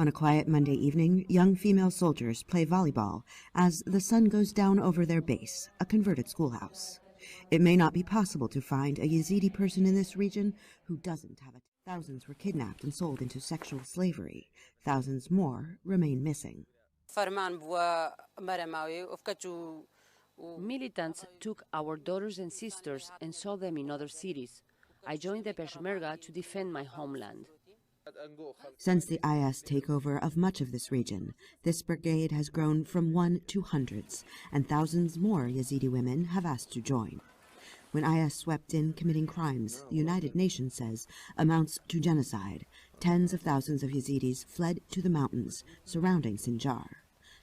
On a quiet Monday evening, young female soldiers play volleyball as the sun goes down over their base, a converted schoolhouse. It may not be possible to find a Yazidi person in this region who doesn't have a... Thousands were kidnapped and sold into sexual slavery. Thousands more remain missing. Militants took our daughters and sisters and sold them in other cities. I joined the Peshmerga to defend my homeland. Since the IS takeover of much of this region, this brigade has grown from 1 to hundreds, and thousands more Yazidi women have asked to join. When IS swept in committing crimes the United Nations says amounts to genocide, tens of thousands of Yazidis fled to the mountains surrounding Sinjar.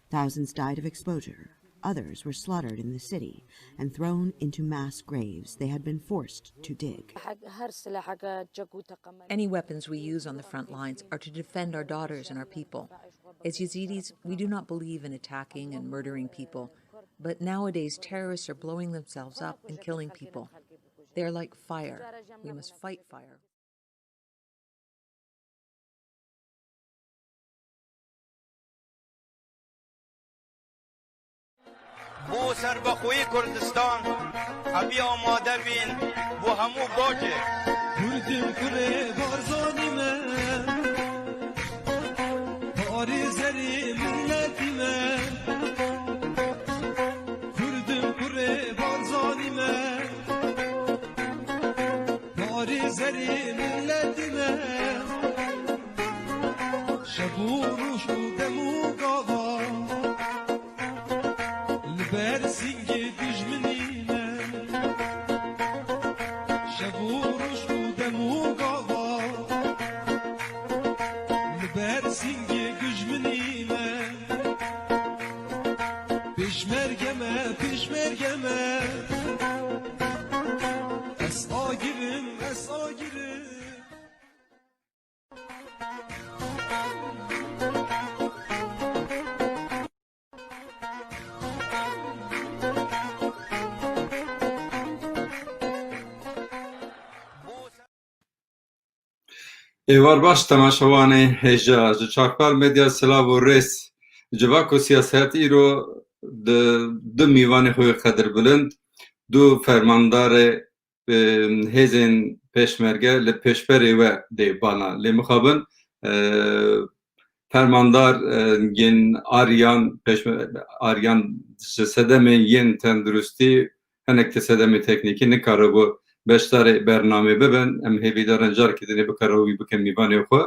Thousands died of exposure. Others were slaughtered in the city and thrown into mass graves they had been forced to dig. Any weapons we use on the front lines are to defend our daughters and our people. As Yazidis, we do not believe in attacking and murdering people, but nowadays terrorists are blowing themselves up and killing people. They are like fire. We must fight fire. بو سربخوی کردستان ابی آماده بین بو همو باجه کردم کره بارزانی من باری زری ملتی من کردم کره بارزانی من باری زری ملتی من شبو روش بودمو گاوا برسینگی دجمنینه شبورش بودمو گاوا برسینگی دجمنینه پیشمرگمه es agirim ایوار باش تماشاوان هجا چاکپال مدیا سلاو و ریس جواکو سیاستی رو دو میوان خوی قدر بلند دو فرماندار هزین پیشمرگه لپیشپری و دی بانا لمخابن فرماندار ین آریان سدم ین تندرستی هنک سدم تکنیکی نکاره بو بشتر برنامه ببن ام هیوی دارن جار کدنی بکروی بکن میبانی خو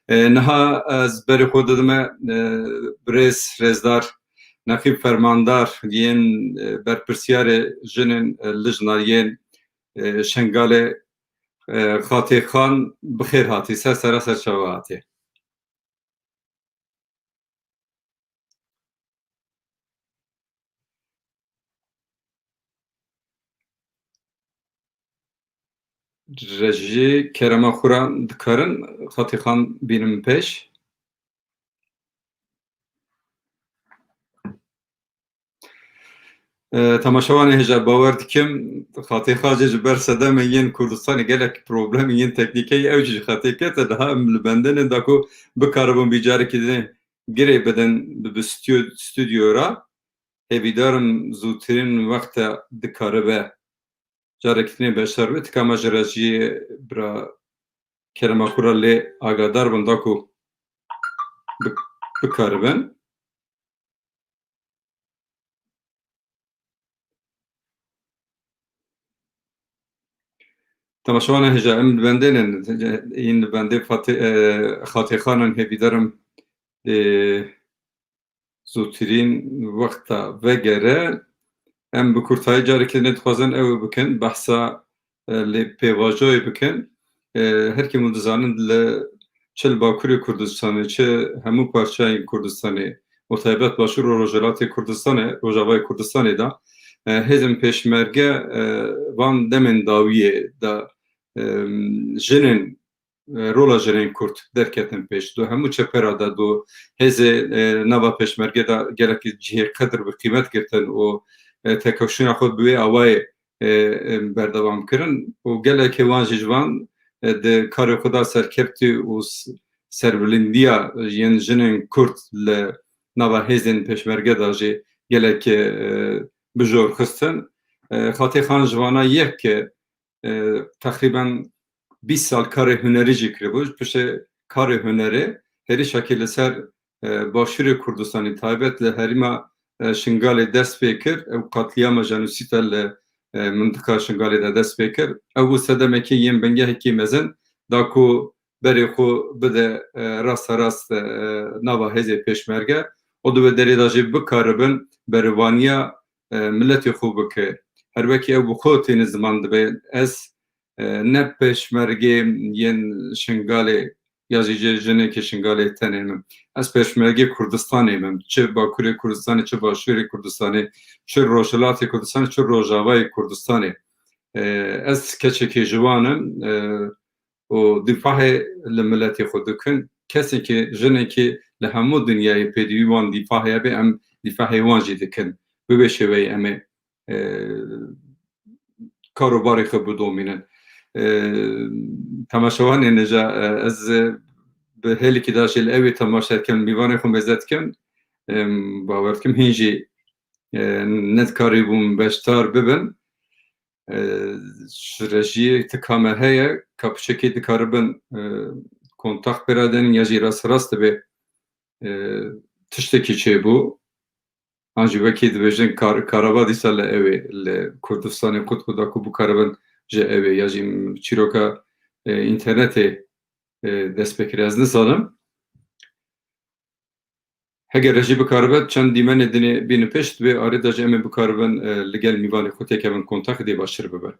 نها از بری خود دادم برس رزدار نقیب فرماندار ین برپرسیار جنن لجنارین شنگال خاطی خان بخیر هاتی سر شوا هاتی رژی کرما خوران دکارن خاطی خان بینم پیش تماشاوان هجا باور دکم خاطی خاجه جبر صدام ین کردستانی گلک پروبلم ین تکنیکی اوجی خاطی کت daha لبندن داکو بکاربون بیجاره کدن گره بدن بستودیورا هیویدارم زودترین وقت دکاربه جارکتنی بشر و تکامل جراجی برا کرما خورا لی آگادار بنداکو بکاربن تماشاوان هجا ام بندن این بنده خاطی خانن هیویدارم زودترین وقت وگره ام بکرتای جاری که نتخوازن او بکن بحثا لی پیواجوی بکن هر کی مندزانن چل باکوری کردستانی چه همو پارچای کردستانی مطابقت باشور و روجلات کردستانی روجاوای کردستانی دا هزم پیشمرگه وان دمن داویه دا جنن رولا جنن کرد درکتن پیش دو همو چپرا دا دو هز نوا پیشمرگه دا گرکی جهه قدر به قیمت گرتن و تکوشون خود بوی آوای بردوام کرن و گله که وان جوان ده کار خدا سرکبتی و serbilindiya yên jinên Kurd li nava hêzên pêşmerge da jî gelek bijor xistin. Xatê Xan ji vana yek teqrîben 20 sal karê hunerî jî kiribû. Piştî karê hunerê herî şekil li ser Başûrê Kurdistanê taybet li herîma Şingalê dest pê kir. Ew qatliyama jenûsîta li mintika Şingalê de dest pê kir. Ew bû sedemekî yên bingehekî mezin da ku berê xwe bide rasterast nava hêzê pêşmerge û divê derê de jî bikaribin berêvaniya milletê xwe bike. Her wekî ew bi xwe têne ziman dibe ez ne pêşmergê yên Şingalê ya jî jinekê Şingalê tenê min. Ez pêşmergê Kurdistanê min. Çi Bakurê Kurdistanê, çi Başûrê Kurdistanê, çi Rojhilatê Kurdistanê, çi Rojavayê Kurdistanê. Ez keçekê ciwanim û dîfahê li milletê xwe dikin. Kesekî jinekî li hemû dinyayê pêdivî wan dîfa heye bê em dîfahê wan jî dikin. Bi vê şêweyê em ê karobarê xwe bidomînin. Temaşevanê ne ja ez bi hêlekî da jî li evê temaşe dikim, mêvanê xwe mêze dikim. Bawer dikim hîn jî nedikarîbûn beşdar bibin. Ji rejiyê tika me heye ka pişekê dikaribin kontak pêradenin ya jî rast dibe tiştekî çêbû. An jî wekî dibêjin karava dîsa li evê li Kurdistanê Qutb da ku bikaribin ji evê ya jî çîroka înternetê dest pê kire ez nizanim. Heger jî bikaribe çend dîmenê dinê bînin pêş divê arê de jî em ê bikaribin li gel mêvanê xwe têkevin kontak dê baştir bibe.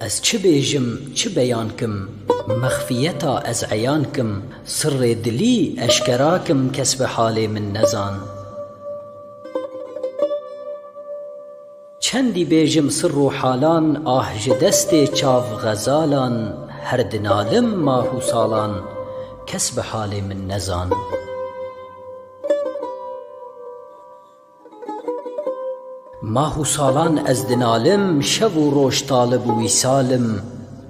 Ez çi bêjim, çi beyan kim, mexfiyeta ez eyan kim, sirrê dilî eşkera kim, kes bi halê min nezan. Çendî bêjim sir û halan, ah ji destê çav xezalan, her dinalim mahu salan, kes bi halê min nezan. Mahu salan ez dinalim, şev û roj talib û wîsalim,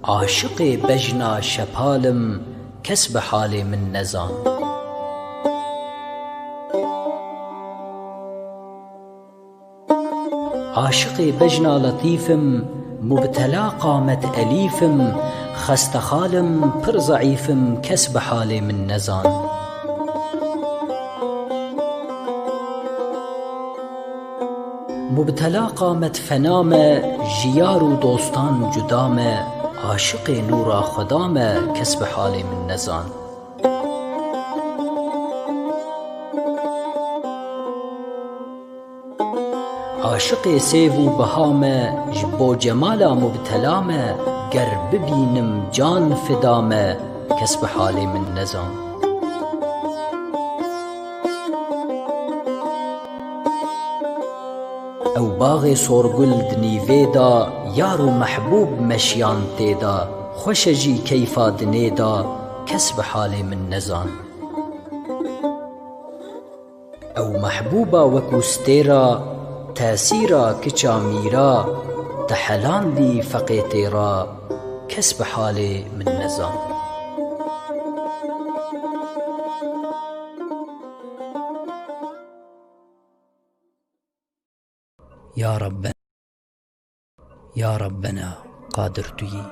aşiqê bejna şepalim, kes bi halê min nezan. Aşiqê bejna letîfim, mubtela qamet elîfim, xestexalim pir zeîfim, kes bi halê min nezan. مبتلا قامت فنامه جیار و دوستان جدامه عاشق نورا خدامه کسب حال من نزان. عاشق سیو و بهامه جبو جمالا مبتلامه گر ببینم جان فدامه کسب حال من نزان. او باغ سورگل دنیوه دا یار و محبوب مشیان تیدا خوش جی کیفا دنیدا کس به حال من نزان. او محبوبا وکوستیرا تاسیرا کچا میرا تحلان دی فقیتیرا کس به حال من نزان. یا ربنا قادر تویی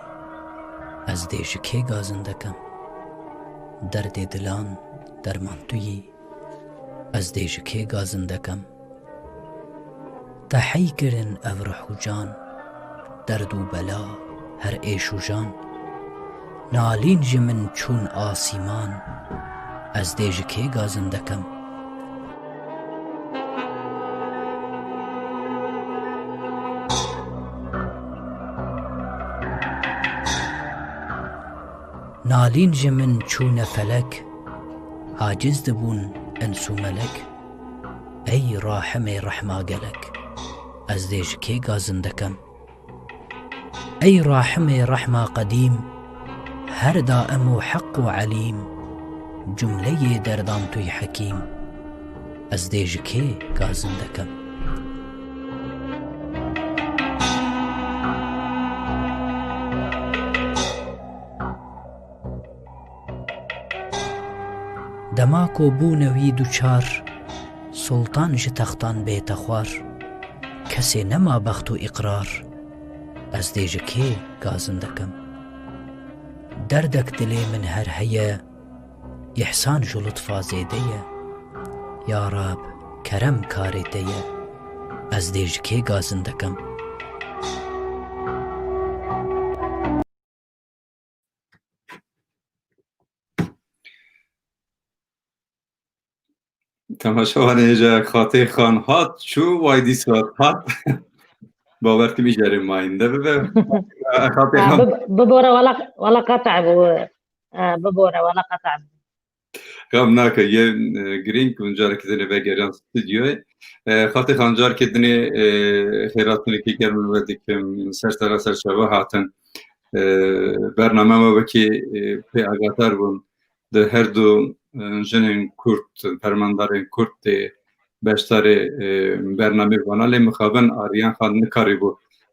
از دیش که گازندکم درد دلان درمان تویی از دیش که گازندکم تحی کرن او روح و جان درد و بلا هر ایش و جان نالین جمن چون آسیمان از دیش که گازندکم نالین جمن چون فلک عاجز دبون انسو ملک ای راحم رحما گلک از دیش که گازندکم ای راحم رحما قدیم هر دائم و حق و علیم جمله دردان توی حکیم ez dê ji kê gazin dikim. Dema ku bûne wî duçar, sultan ji textan bête xwar, kesê nema bext û îqrar, ez dê ji kê gazin dikim. Derdek dilê min her heye, ihsan ji lutfa zêde ye, ya Rab kerem karê te ye, ez dê ji kê gazin dikim. تماشاوانێژە خاتێ خان هات چوو وای دیسات هات باوەرکەمی ژەرم ماینده ببێ خاتێ خان ببورة ولا قطع ببورة ولا قطع. Kam nake yên girîng ku careke dinê vegeryan stûdyoyê xatê xan careke dinê xêratinekî germ ve dikim ser tera serçava hatin bername me wekî pê agatar bûn di her du jinên Kurd fermandarên Kurd tê beşdarê bernamê vana lê mixabin ariyan xan nikarîbû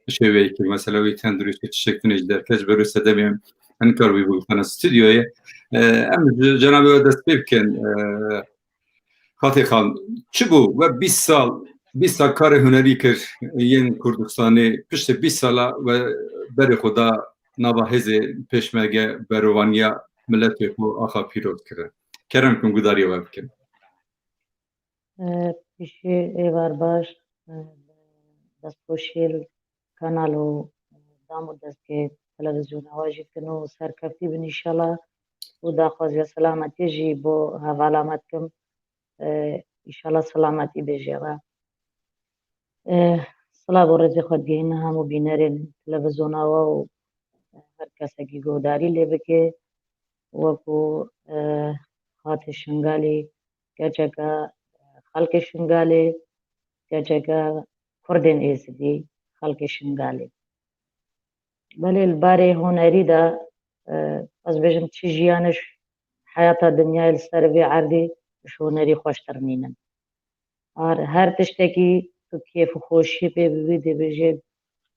bi şêweyekî mesela wî tendurîstî çişektinê ji derkej berû sedemê nikarîbû bixwene stûdyoyê em ji cenabê we dest pê bikin xatê xan çi bû we 20 sal karê hunerî kir yên Kurdistanê piştî 20 sala we berê xwe da nava hêzê pêşmerge berovaniya milletê xwe axa pîroz kirin kerem ku gudariya we bikin. Pişê êvar baş destpoşîl kanal û dam û destgê televizyona we jî kin û serkeftî bin înşallah û daxwaziya selametî jî bo hevala me dikim înşallah selametî bêje we. Sila bo rêzê xwe digihîne hemû bînerên televizyona we û her kesekî guhdarî lê bike wekû hatê Şingalê keçeka xelkê Şingalê keçeka Kurdên êzidî xelkê Şingalê. Belê li barê hunerî de ez bêjim çi jiyaneş heyata dinyayê li ser vê erdê ji hunerî xweştir mînin. Her tiştekî ku kêf û xweşiyê pê bibî dibêje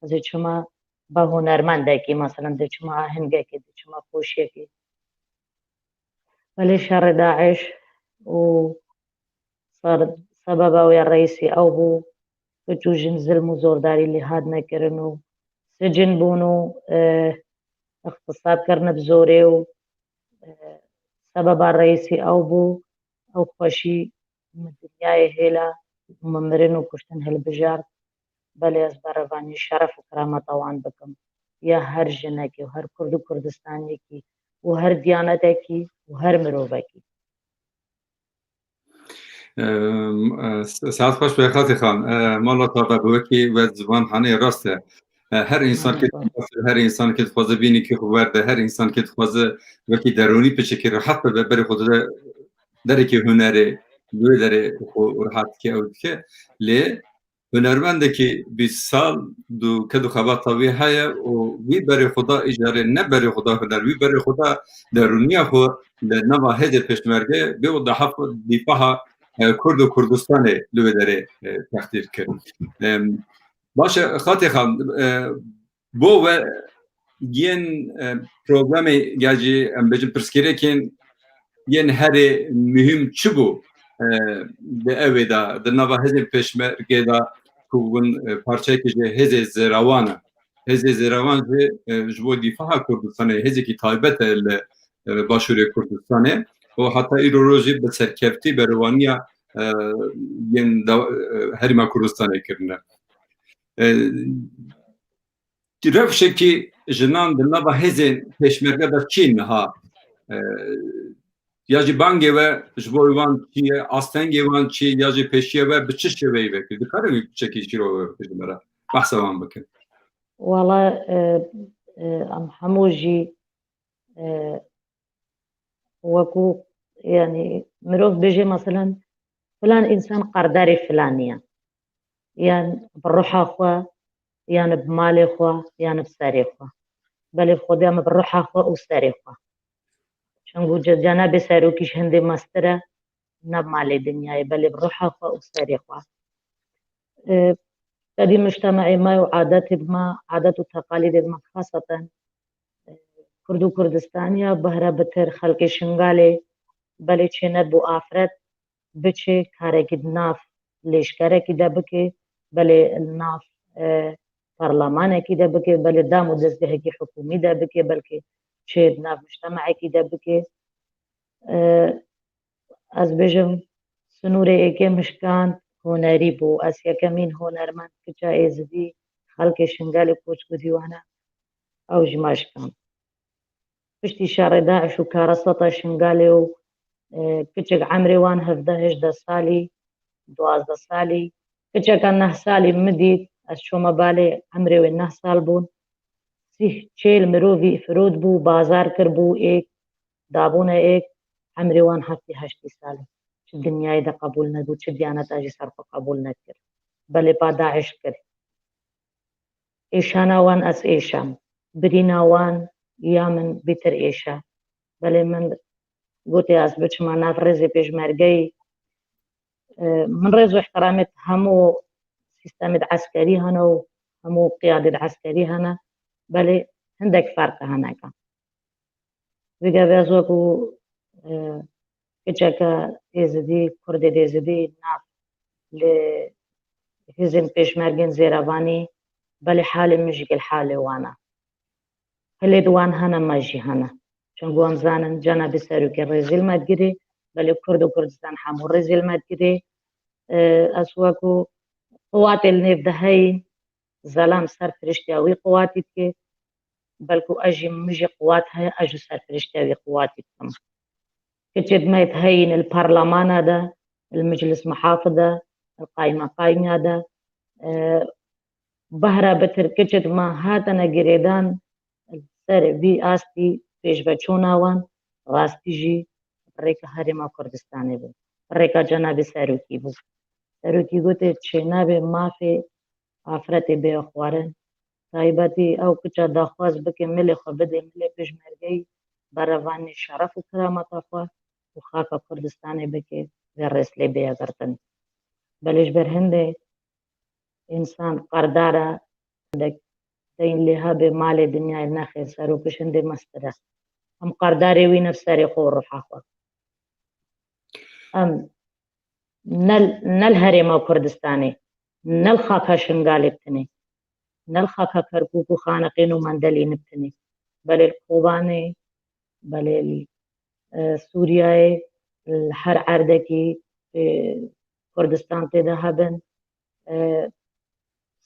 ez ê çima ba hunermendekî meselan dê çima ahengekê dê çima xweşiyekê. Belê şerê Daeş û sebeba wê reîsî ew bû ku cûjin zilm û zordarî lê hat nekirin û sicin bûn û ixtisabkirine bi zorê û sebeba reîsî ew bû ew xweşî min dinyayê hêla min mirin û kuştin hilbijart belê ez berevanî şeref û kerameta wan bikim ya her jinekê û her Kurd û Kurdistaniyekî û her diyanetekî û her mirovekî. Saet xweş be xatê xan mala te ve bi wekî we zivan henê rast e her însankê her însankê dixwaze bînekî xwe werde her însankê dixwaze wekî derûnî piçekî rihet bibe berê xwe dide derekê hunerê wê derê xwe rihetkê ew dike lê hunermendekî 20 sal du ked û xebata wê heye û wî berê xwe da îjarê ne berê xwe da huner wî berê xwe da derûniya xwe li nava hêzê pêşmerge bê û da hef dîfaha Kurd û Kurdistanê li wê derê textîr kir. Baş e xatê xan bo we yên problemê gel jî em bêjin pirsgirêkên yên herê mühim çi bû di evê da di nava hêzên pêşmergê da ku hûn parçeyekê ji hêzê zêrawan e. Hêzê zêrawan jî ji bo dîfaha Kurdistanê hêzekî taybet e li başûrê Kurdistanê û heta îro rojî bi serkeftî berevaniya yên herîma Kurdistanê kirine. Rewşekî jinan di nava hêzên pêşmerge de çi niha ya jî bangê we ji bo wan çi ye astengê wan çi ya jî pêşiya we bi çi şêweyê vekir dikarin wî çekî şîro we bikir me re behsa wan bikin. Wala em hemû jî wekû yani mirov bêje meselan filan însan qerderê filanî ye yan bi ruha xwe yan bi malê xwe yan bi serê xwe belê xwedî em bi ruha xwe û serê xwe çungû cenabê serokî ji hindê mestir e نبمالي دنياي بل بروحها خوا وساري خوا قديم مجتمعي ما وعادات ما عادات وتقاليد ما خاصة كردو كردستانيا بهرا بتر خلق شنغالي بلي چند بو آفرت بچه کارێکی ناف لێشکارێکی دا بکێ بەلێ ناف پەرلەمانێکی دا بکێ بەلێ دام و دەستگەهێکی حکومی دا بکێ بەلکێ چێ ناف مجتەمعێکی دا بکێ ئەس بێژم سنوورێ ئێکێ مشکان هۆنەری بوو ئەس یەکەمین هۆنەرمەند کچە ئێزدی خەڵکی شنگالی کۆچکو دیوانە ئەو ژماشکان پشتی شەڕێ داعش و کارە سەتە شنگالێ و کچێک عەمرێ وان 17-18 ساڵی 12 ساڵی کچێکە 9 ساڵی مدیت ئەس چۆمە بالێ عەمرێ وێ 9 ساڵ بوون 40 مرۆڤی فرۆت بوو بازار کرد بوو ئێک دابوونە ئێک عەمرێ وان 7-8 ساڵی چ دنیای دا قبول نەبوو چ دیانەتاژی سەرخۆ قبول نەکرد بەلێ پا داعش کرد ئێشانە وان ئەس ئێشام برینە وان یا من بیتر ئێشە بەلێ من گوتی ئەس بچمە ناف ڕێزی پێشمەرگەی من ڕێز و احترامێت هەموو سیستەمێت عەسکەری هەنە و هەموو قیادێت عەسکەری هەنە بەلێ هەندێک فەرقە هەنەکە دیگە بێز وەکو کچێکە ئێزدی کوردێ ئێزدی ناف لێ هێزن پێشمەرگێن زێرەڤانی بەلێ حالی مژگل حالێ وانە هەلێ دوان هەنە مەژی هەنە چونکو ئەم زانن جەنابی سەرۆکی ڕێزی لمەتگرێ بەلێ کورد و کوردستان هەموو ڕێزی لمەتگرێ ئەس وەکو قواتێ نێڤ دەهەین زەلام سەرپرشتیاوی قواتی بکێ بەلکو ئەژی مژی قوات هەیە ئەژ سەرپرشتیاوی قواتی بکەم کچێت مەیت هەین الپەرلەمانە دا المجلس محافظە القایمە قایمیا دا بەهرە بتر کچێت ما هاتەنە گرێدان سەر وی ئاستی پێشبەچووناوان ڕاستیژی ڕێکە هەرێما کوردستانی بوو ڕێکە جەنابی سەرۆکی بوو سەرۆکی گوتێ چێ نابێ مافێ ئافرەتێ بێ خوارن تایبەتی ئەو کچە داخواز بکە ملێ خۆ بدێ ملێ پێشمەرگەی بەرەڤانی شەرەف و کرامەتە خوا و خاکە کوردستانی بکێ وێ ڕێز لێ بێگرتن بەلێش بەر هەندێ ئینسان قەردارە دەین لێ هەبێ مالێ دنیای نەخێ سەرۆکش هەندێ مەسترە ئەم قەردارێ وینە سەرێ خۆ ڕوحا خوا ئەم نەل هەرێما کوردستانی نەل خاکە شنگالێ بتنێ نەل خاکە کەرکووک و خانەقین و مەندەلی نبتنێ بەلێ قۆبانێ بەلێ سووریایێ هەر عەردێکی کوردستان تێدا هەبن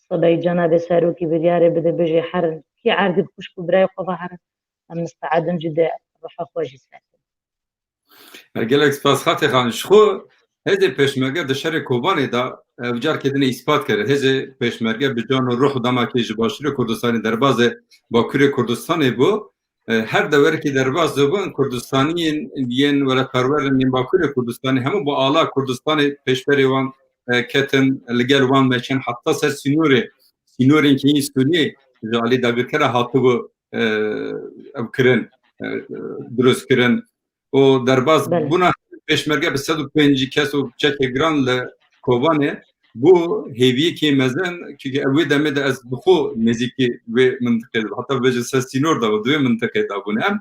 سەبەی جەنابێ سەرۆکی بریارێ بدە بژێ هەر کی عەردی خوشک و برای خۆ هەر ئەم مستعدن جدێ ڕوحە خۆشی سەرکن gelek spas xatê xan ji xwe hêzê pêşmerge di şerê Kobanê da carkedinê îspat kir hêzê pêşmerge bi can û ruh û demakê ji başûrê Kurdistanê derbasê Bakurê Kurdistanê bû her deverekî derbas dibûn Kurdistaniyên yên welatperwerên yên Bakurê Kurdistanê hemû bi ala Kurdistanê pêşberê wan ketin li gel wan meçin heta ser sînorên keyîn Sûriyê ji alî dagirkera hatibû ev kirin durust kirin û derbas bûna pêşmerge bi 105 kes û çekê giran li Kobanê bû hêviyekê mezin çunki ew wê demê de ez bi xwe nêzîkî wê mintiqê dibû heta bêje ser sînor da di wê mintiqê da bûne em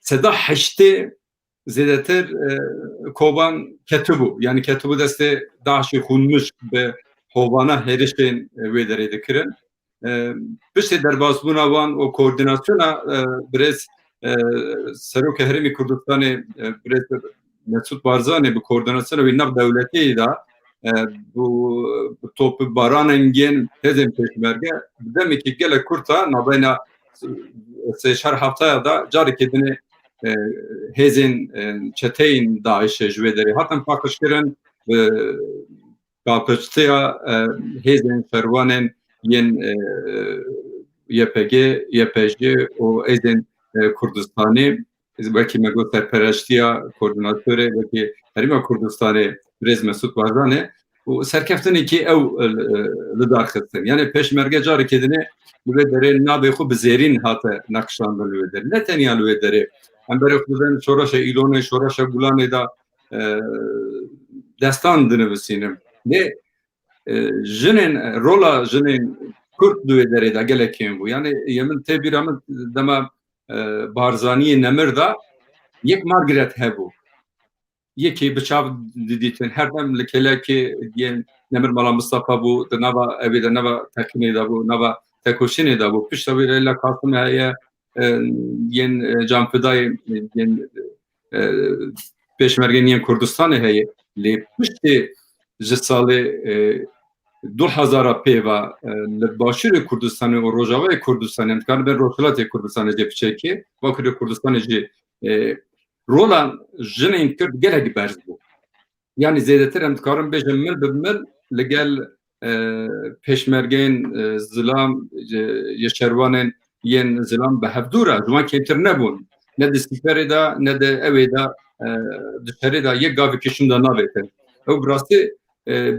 seda heştê zêdetir Koban ketibû yani ketibû destê Daişê xûnmiş bi hovana herişên wê derê dikirin piştî derbasbûna wan û koordinasyona birêz Serokê Herêmê Kurdistanê birêz Mesûd Barzanî bi koordinasyona wê nav dewletiyê da bi topbaranên yên hêzên pêşmerge bi demekî gelek kurta navbeyna sêşer heftaya da carekê dinê hêzên çeteyên Daişê ji wê derê hatin paqijkirin paqijtiya hêzên şerwanên yên YPG, YPJ û hêzên Kurdistanê wekî me got serpereştiya koordinatörê wekî Herêma Kurdistanê birêz Mesûd Barzanê û serkeftinekî ew li dar xistin yani pêşmerge carekê dinê li wê derê navê xwe bi zêrîn hate neqişandin li wê derê ne tenya li wê derê em berê xwe didin şoreşa îlonê şoreşa Gulanê da destan dinivîsînim. Lê jinên rola jinên Kurd di wê derê de gelek kêm bû. Yani yemin tê bîra min dema Barzaniyê Nemir da yek Margaret hebû. Yekê bi çav didîtin her dem li kelekê yên Nemir Mala Mustafa bû, di nava evê de nava Tekinê de bû, nava Tekoşînê de bû. Pişta wê Leyla Kasımê heye, yên Canfidayê yên pêşmergên yên Kurdistanê heye. Lê piştî ji salê 2000 pêva li Başûrê Kurdistanê û Rojavayê Kurdistanê em dikarin bên Rojhilatê Kurdistanê jê biçêkî, Bakurê Kurdistanê jî rola jinên Kurd gelek berz bû. Yani zêdetir em dikarin bêjin mil bi mil li gel pêşmergeyên zilam ya şervanên yên zilam bi hevdûra ji wan kêmtir nebûn. Ne di sîperê de ne de evê de di şerê de yek gavê kişîn de navêtin. Ew bi rastî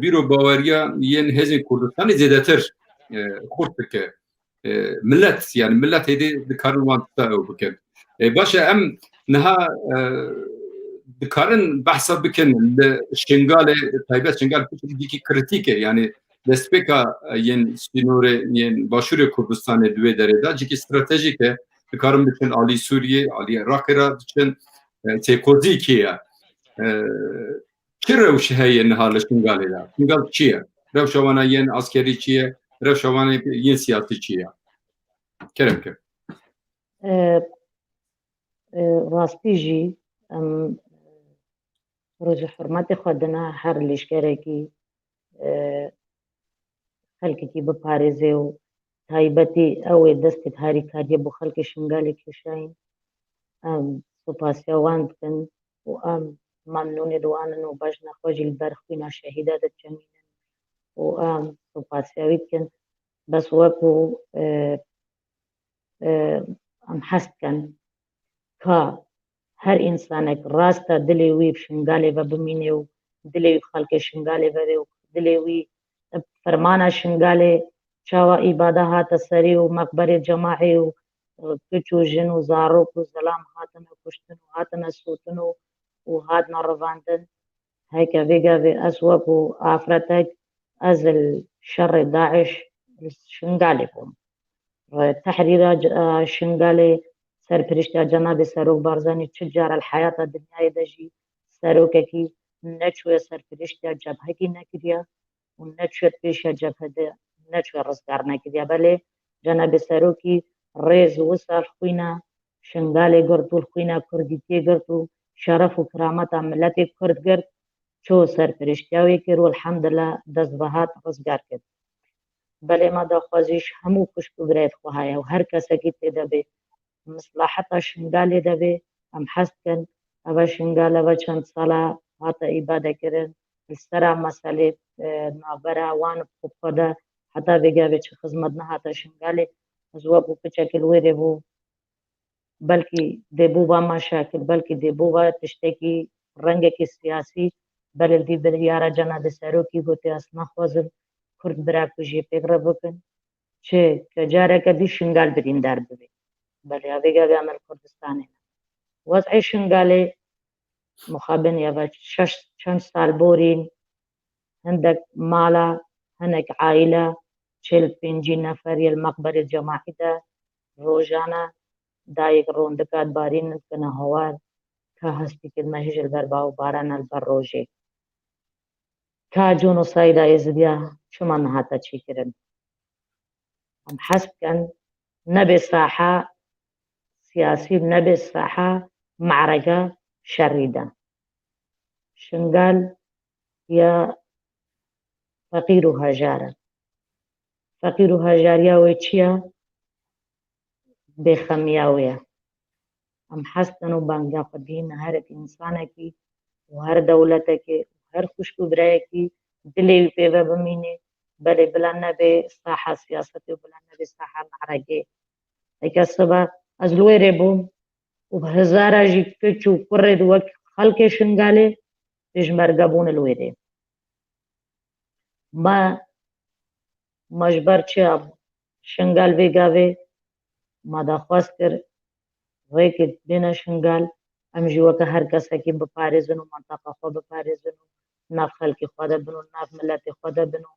bîro baweriya yên hêzên Kurdistanê zêdetir xurt dike. Millet yani millet hêdî dikarin wan tişta ew bikin. Baş e em niha dikarin behsa bikin li Şingalê taybet Şingal dikî kritik e yani destpêka yên Sînorê yên Başûrê Kurdistanê di wê derê de cikî stratejîk e. Dikarin biçin alî Sûriyê, alî Iraqê re biçin têkozîkê ye. Çi rewş heye niha li Şingalê de? Şingal çi ye? Rewşa wan a yên askerî çi ye? Rewşa wan a yên siyasî çi ye? Kerem ke. Rastî jî em Roja Hurmetê xwe dina her leşkerekî xelkekî biparêze û taybetî ew ê destê herîkariyê bo xelkê Şingalê kêşayîn. Em spasiya wan dikin û em memnûnê di wan in û bejna xwe jî li ber xwîna şehîda dicemînin û em spasiya wî dikin. Bes wekû em hes dikin ka her însanek rasta dilê wî Şingalê ve bimîne û dilê wî xelkê Şingalê vere û dilê wî fermana Şingalê çawa îbada hate serî û mekberê cemaê û kiç û jin û zarok û zilam hatine kuştin û hatine sotin û hatine rivandin. Heke vê gavê ez wekû afretek ez li şerê Daeş li Şingalê bûm. Tehrîra Şingalê serpirîştiya Cenabê Serok Barzanî çi cara li heyata dinyayê de jî serokekî neçûye serpirîştiya cebhekî nekiriye û neçûye pêşiya cebhe de neçûye rizgar nekiriye. Belê Cenabê Serokî rêz wisa xwîna Şingalê girt û xwîna Kurdîtiyê girt û şeref û kirameta milletê Kurd girt. Çû serpirîştiya wê kir û elhemdullah dest bihat rizgar kir. Belê me daxwazîş hemû kuşk û birayê xwe heye û her kesekî tê de bê mislaheta Şingalê de bê em hes dikin eva Şingal eva çend sala hate îbadekirin li sera meselê navbera wan û xwe de heta vê gavê çi xizmet nehate Şingalê ez wekû piçekî li wêrê bû belkî dêbûba me şakil belkî dêbûba tiştekî rengekî siyasî belê li vî biryara Cenabê Serokî gotiye ez naxwazim Kurd bira ku jê pêk re bikin çi ke careke dî Şingal birîndar bibe. Belê vê gavê em li Kurdistanê ne. Wezî Şingalê mixabin eva çend sal borîn hindek mala hinek aîle çêl pêncî neferî li mekberê cemaî de rojane dayek rondikat barîn dikine hawar ka hestîkir me hêj li ber bawbaran li ber rojê. Ka genocîda Êzidiya çima nehate çêkirin. Em hes dikin nebê saha siyasî nebê saha me'reke şerî de. Şingal ya feqîr û hejar e. Feqîr û hejariya wê çi ye? Bêxemiya wê ye. Em hes dikin û bangeya xwe dînin herek însanekî û her dewletekê her xwişk û birayekî dilê wî pê ve bimîne belê bila nebe saha siyasetê û bila nebe saha me'rekê. Heke sibe ez li wêrê bûm û hezara jî kiç û kurê wek xelkê Şingalê pêşmerge bûn li wêrê. Me ji ber çiya Şingal vê gavê me daxwaz kir rêkê bîne Şingal ام جی وکه هر کسا کی بپارێزن و منطقه خۆ بپارێزن و ناف خەڵکی خۆ دەبن و ناف ملەتی خۆ دەبن و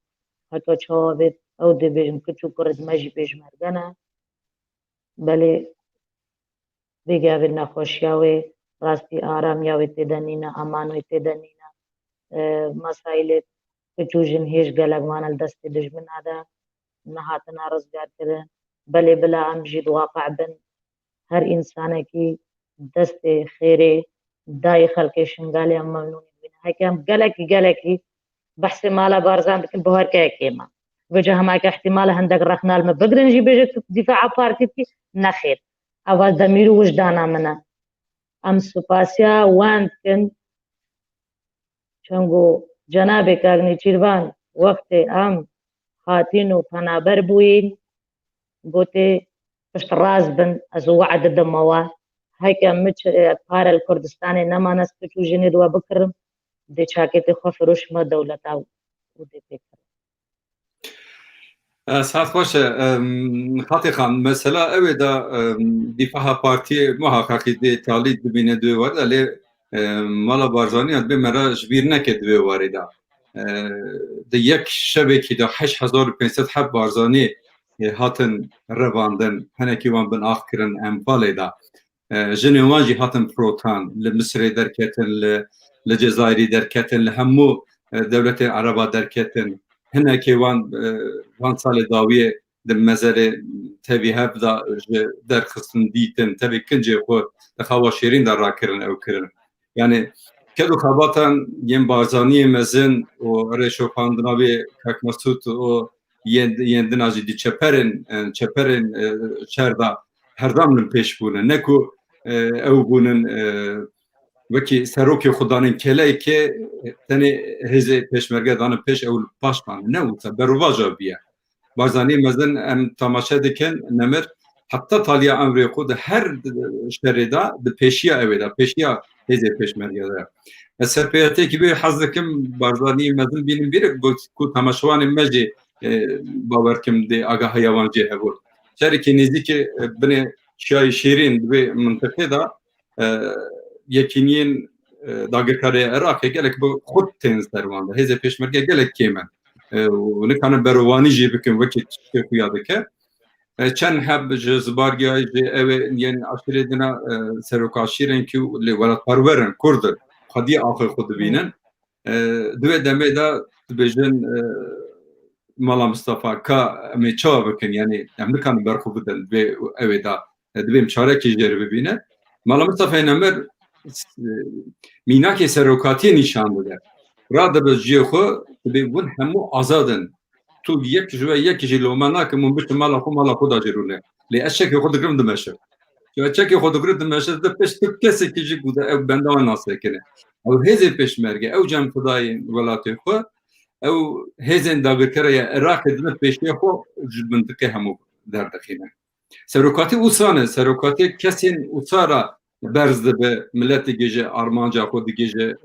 هەتۆ چاوا بێت ئەو دەبێژن کچ و کوڕت مەژی پێشمەرگەنە بەلێ بێگابێت نەخۆشیاوێ ڕاستی ئارامیاوێ تێدا نینە ئەمانۆی تێدا نینە مەسایلێت کچ و ژن هێش گەلەکمانە لە دەستی دژمنادا نەهاتنە ڕزگارکردن بەلێ بلا ئەم ژی واقع بن هەر ئینسانێکی دەستێ خێرێ دای خەڵکی شنگالیان مەمنونی ببینە هەکەم گەلێکی بەحسێ ماڵە بارزان بکەن بۆ هەر کەیەکێمە بەجە هەماکە احتیمالە هەندێک ڕەخنالمە بگرنجی بێژێت دیفاع پارتی بکەی نەخێر ئەوە دەمیر و وجدانا منە ئەم سوپاسیا وان بکەن چەنگۆ جەنابێ کاگنی چیروان وەختێ ئەم هاتین و پەنابەر بووین گوتێ پشت ڕاست بن ئەز وەعد دەدەمەوە هەکە مچ پارە لە کوردستانی نەمانە کچ و ژنێ دووە بکڕم دێ چاکێتی خۆ فرۆشمە دەوڵەتا و دێ پێکڕم ساعت خوشه خاطی خان مثلا اوه دا دیفاع پارتی محققی دی تالید ببینه دوی وارد علی مالا بارزانی هد به مرا جبیر نکه دوی وارد ده یک شبه که دا 8500 حب بارزانی هاتن رواندن هنکی وان بن آخ کرن امپالی دا جنوان جی هاتن پروتان لمصر درکتن لجزایری درکتن لهمو دولت عربا درکتن هنه که وان سال داویه در مزار تبی هفته در خصم دیتن تبی کنجه خود دخوا شیرین در را کرن او کرن یعنی کدو خباتن یم بارزانی مزن و رشو خاندناوی کک مسعود و یندن آجی دی چپرن چردا هر دامن پیش بونه نکو او بونن وکی سروکی خدانین کلی که تنی هزه پیشمرگه دانه پیش اول پاشمان نه اوتا برواجا بیه بارزانی مزن ام تماشا دکن نمر حتی تالیا امری خود هر شریدا به پیشیا اویدا پیشیا هزه پیشمرگه ده سرپیاتی که به حضرکم بارزانی مزن بینیم بیره کو تماشوان مجی باورکم دی آگاه حیوانجی هبود شرکی نزدیک بنی شای شیرین به منطقه دا یکینین داگرکاری عراق گلک bu خود تنز درمانده هزه پیشمرگه گلک کیمن و نکنه بروانی جی بکن وکی خویاده که چند حب جزبارگی های جی اوه یعنی اشتری دینا سروکاشیرن که ولد پرورن کردن خودی آخر خود بینن دوی دمه دا بجن مالا مصطفى که امی چا بکن یعنی ام نکنه برخو بدن به اوه دا دویم چاره که جری ببینه مالا مصطفى نمر میناکی سروکاتی نشان بوده را da به جیه خو به اون همو آزادن تو یک جلومانا که من بشت مالا خود آجرونه لی اشکی خود گرم دمشه جو اشکی خود گرم دمشه ده پیش تو کسی که جی بوده او بنده و ناسه کنه او هزی پیشمرگه او جمع خدای ولاتی خو او هزین داگرکره عراق دنه پیشی خو منطقه همو در دخینه سروکاتی اوسانه سروکاتی کسین اوسارا برز به ملت گیجه آرمانجا خود گیجه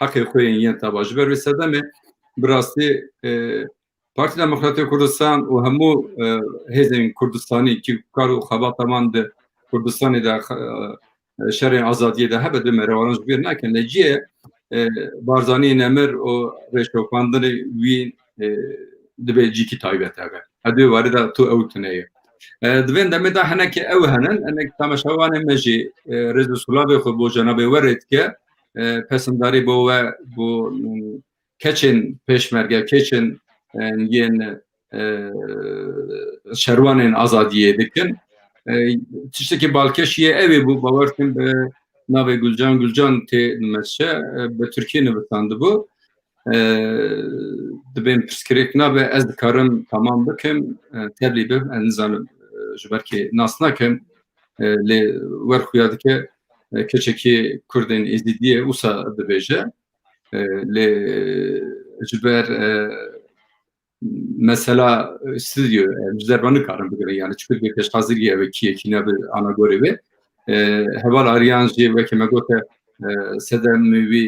حق خوین ین تباج بر وسدمه براستی پارتی دموکراتیک کردستان و همو هزین کردستانی که کارو خباتمان ده کردستانی ده شرع آزادی ده هبه ده مروانج بیر نکن لجیه بارزانی نمر و رشوکاندن وین دبی جیکی تایبت هبه هدوی وارده تو اوتنه دوین دمه دا هنه که او هنن انک تماشاوان مجی رزو سلابه خود بو جنابه ورد که پسنداری بو کچن پیشمرگه کچن ین شروان آزادیه دکن تشتی که بالکشیه اوی بو باورکن به ناوی گلجان تی نمشه به ترکیه نبتانده بو دبین پسکریک نابه از دکارم تمام بکم تبلی بم انزانم جبرکی ناس نکم لی ورخویاده که کچکی کردین ازدیدیه اوسا دبیجه لی جبر mesela stüdyo bizlerbanı karın bugün yani çünkü bir kez hazır ya ve ki ne bir ana göre ve heval aryancı ve kime gote sedem müvi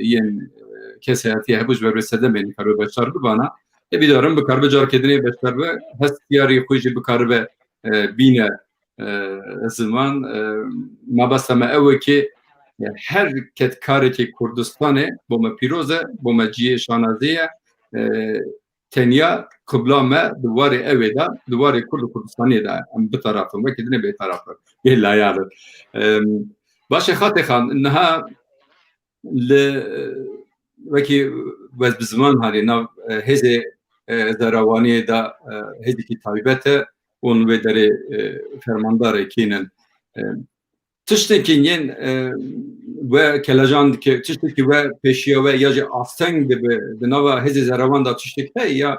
yen kesiyati hebuj ve sedem beni karı başardı bana bir darım bu karbe jar kedine başlar ve hastiyari kuyucu bu karbe bine zaman mabasama ev ki هر کت کاری که کردستانه با ما پیروزه با ما جیه شانازیه تنیا قبلا ما دواره اویدا دواره کردستانی دا ام بطرفم وکی دنه به طرفم یه لایاله باشه خاطر خان انها وکی وز بزمان هاری ناو هزه زروانی دا هزه کی تایبته اون و داره فرمانداره کینن تشتكين و كلاجان تشتكي و بيشيا و يجي أفتنج بنوا هذه زروان دا تشتكي يا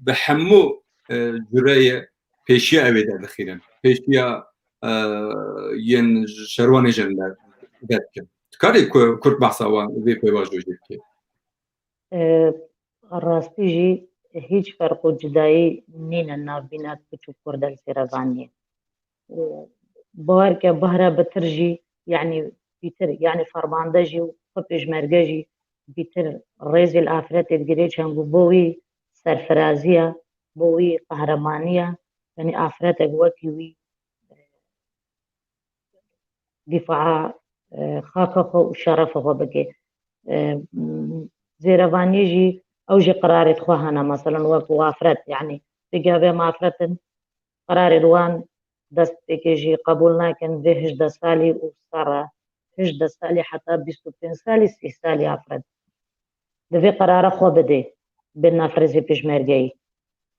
بحمو جري بيشيا أبدا الأخيرا بيشيا ين شروان جندا ذاتك كاري كرت بحثا و في بيواجه جدك الراستيجي هيج فرق جدائي نين النابينات بتشوف كردال سيرافانية بواركه بهره بترجي يعني بيتر يعني فرماندجي وخبج مرججي بيتر ريز الافرات تجريش هنقول بوي سرفرازيه بوي قهرمانيه يعني افرات وكيوي دفاع خاكه وشرفه بكي زيرفانيجي اوجي قرارة خوهنا مثلا وكو افرات يعني تجابه ما افرات قرار روان دست بکیجی قبول نکن به 18 سالی و سر 18 سالی حتی 25 سالی 30 سالی افراد دوی قرار خو بده به نفرزی پیشمرگی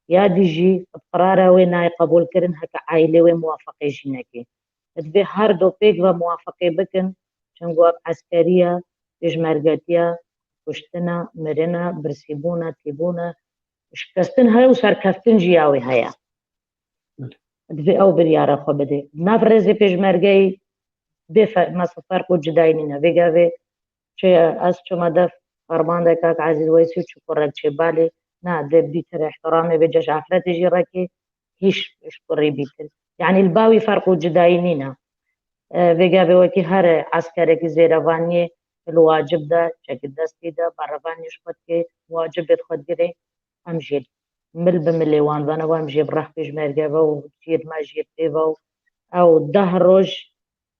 یا دیجی قرار و نای قبول کردن هک عائله و موافقه جنکی دوی هر دو پیگ و موافقه بکن چنگو عسکریه پیشمرگتیه کشتنا مرنا برسیبونا تیبونا شکستن های و سرکفتن جیاوی هیا دوی او بریاره خو بده نفرزی پیشمرگی مثلا فرق و جدایی نینه ویگاوی چه از چما دف فرمانده که عزیز ویسی چه کرد چه بالی نه ده بیتر احترامه بجاش عفرت جیره که هیچ اشکری بیتر يعني الباوي فرق جدایی نینه ویگاوی وکی هر عسکره که زیروانی الواجب ده چک دستی ده باروانیش خود که واجب خود گره همجید مل بمليوان وانا وامجي براح بيجمرقه وجير ما جير تيبو او ده روج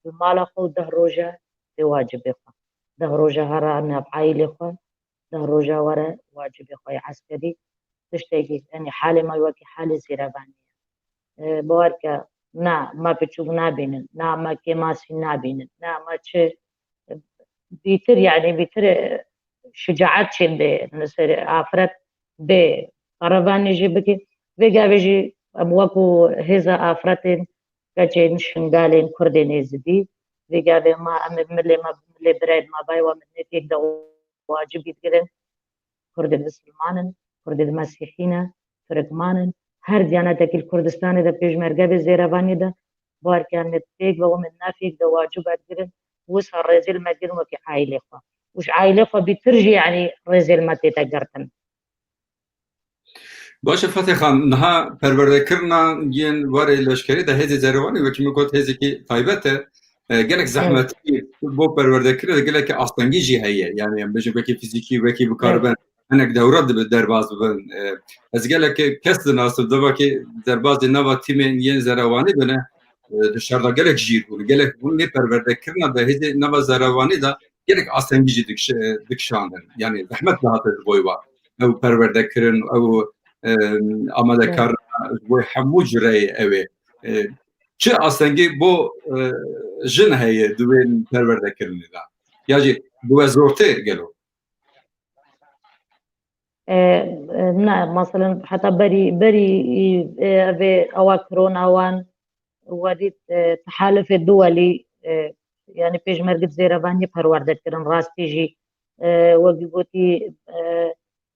المال خو ده روجه واجب يخوا ده روجه هرا انا بعائلة خو ده روجه ورا واجب يخوا عسكري تشتكي يعني حالي ما يوكي حالي زيرابانية بواركا نا ما بتشوف نابين نا ما كماسي نابين نا ما تش بيتر يعني بيتر شجاعات شد نصير افراد ب قربان جيبكي ويجا بيجي أبوكو هذا أفراد كجين شنغالين كردين زدي ويجا بما ملي بريد ما باي ومن نتيجة ده واجب يتقرن كرد المسلمانن كرد المسيحيين تركمانن هر ديانتك الكردستاني ده بيج مرقب الزيراباني ده بار كان نتيجة ومن نافيك ده واجب يتقرن وصار رزيل ما تقرن وكي عائلة وش عائلة بترجي يعني رزيل ما تتقرن باشه فتح خان نها پرورده کرنا ین واره لشکری ده هزی زروانی و که میگوت هزی که طایبته گلک زحمتی بو پرورده کرده گلک آستانگی جی هیه یعنی بجم وکی فیزیکی وکی بکاربن هنک دورات به درباز بن از گلک کس ناسب دو که درباز نوا تیم ین زروانی بنه دشاردا گلک جیر بود گلک بونی پرورده کرنا ده هزی نوا زروانی ده گلک آستانگی جی دکشاندن یعنی زحمت دهات بویوا او پرورده کرن او آماده کار و همو جرای اوه چه آستانگی بو جن هیه دوین پرورده کرنی دا یا جی دو زورته گلو نه مثلا حتی بری او كورونا وان وديت تحالف الدولي يعني بيجمرقت زيراباني پرورده کرن راستی جی وقبوتي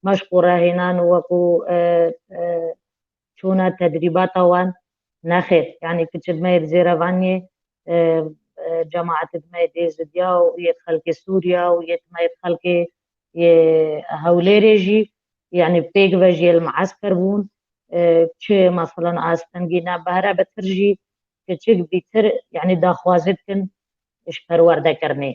مشغورة هنا وكو شونا تدريبات وان ناخير يعني كتشد ماير زيرافاني جماعة ماير ديزديا ويدخل سوريا ويدخل هوليريجي يعني بيج وجي المعسكر بون تشي مثلا استنجينا بهرا بترجي كتشك بيتر يعني داخوازتكن اش پرورده کرنه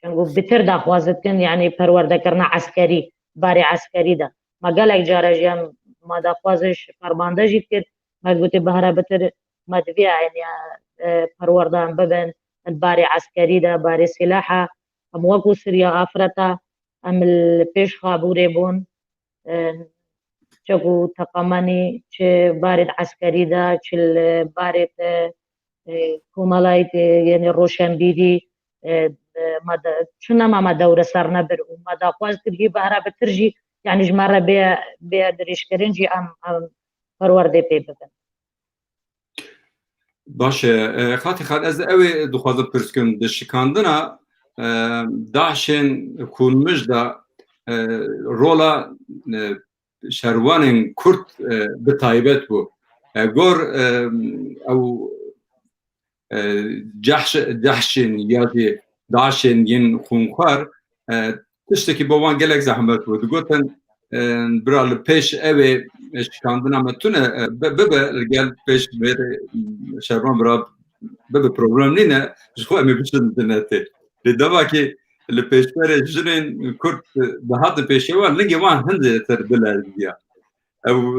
چنگو بيتر داخوازتكن يعني پرورده کرنه عسكري باري عسكري ده ما قالك جارة جام ما داخوازش فرمانده جيت كد ما قلت بهرا بتر ما تبيع يعني پروردان ببن الباري عسكري دا باري سلاحة ام وكو سريا آفرتا ام البيش خابوري بون چكو تقاماني چه بارد عسكري دا چه البارد كومالايت يعني روشنبيري شنو ما دورة سرنا بر وما دا خواز ترجي بهرا بترجي يعني جمارة بيا دريش كرنجي ام پروردي بي بكن باشه خاطی خان از اوی دخوازم پرسکن دشکاندنا داعشن کونمش دا رولا شروان کرد بتایبت بو گور او جحشن یادی داعشن ین خونخوار تشتکی بوان گلک زحمت بود گوتن برای پیش اوی شکاندنا متونه ببه گل پیش بره شروان برای ببه پروبلم نینه جخو امی بشن دنته لدوا که لپیش بره جنین کرد دهات پیشی وان لنگی وان هنده تر دلار دیا او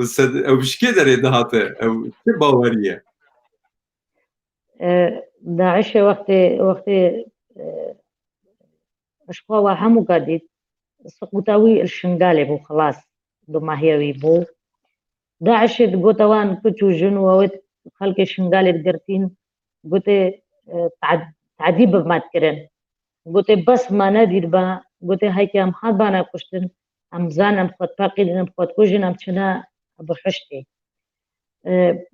بشکی داره دهاته او چه باوریه داعش وقت اشقوا همو قادید سقوطاوي الشنغالي بو خلاص دو ماهيوي بو داعش قوتوان كتو جنوة خلق الشنغالي بقرتين قوت تعذيب بما تكرن قوت بس ما ندير با قوت هايكي ام خاد بانا كشتن ام زان ام خود باقي ام خود كوجن ام چنا بحشتي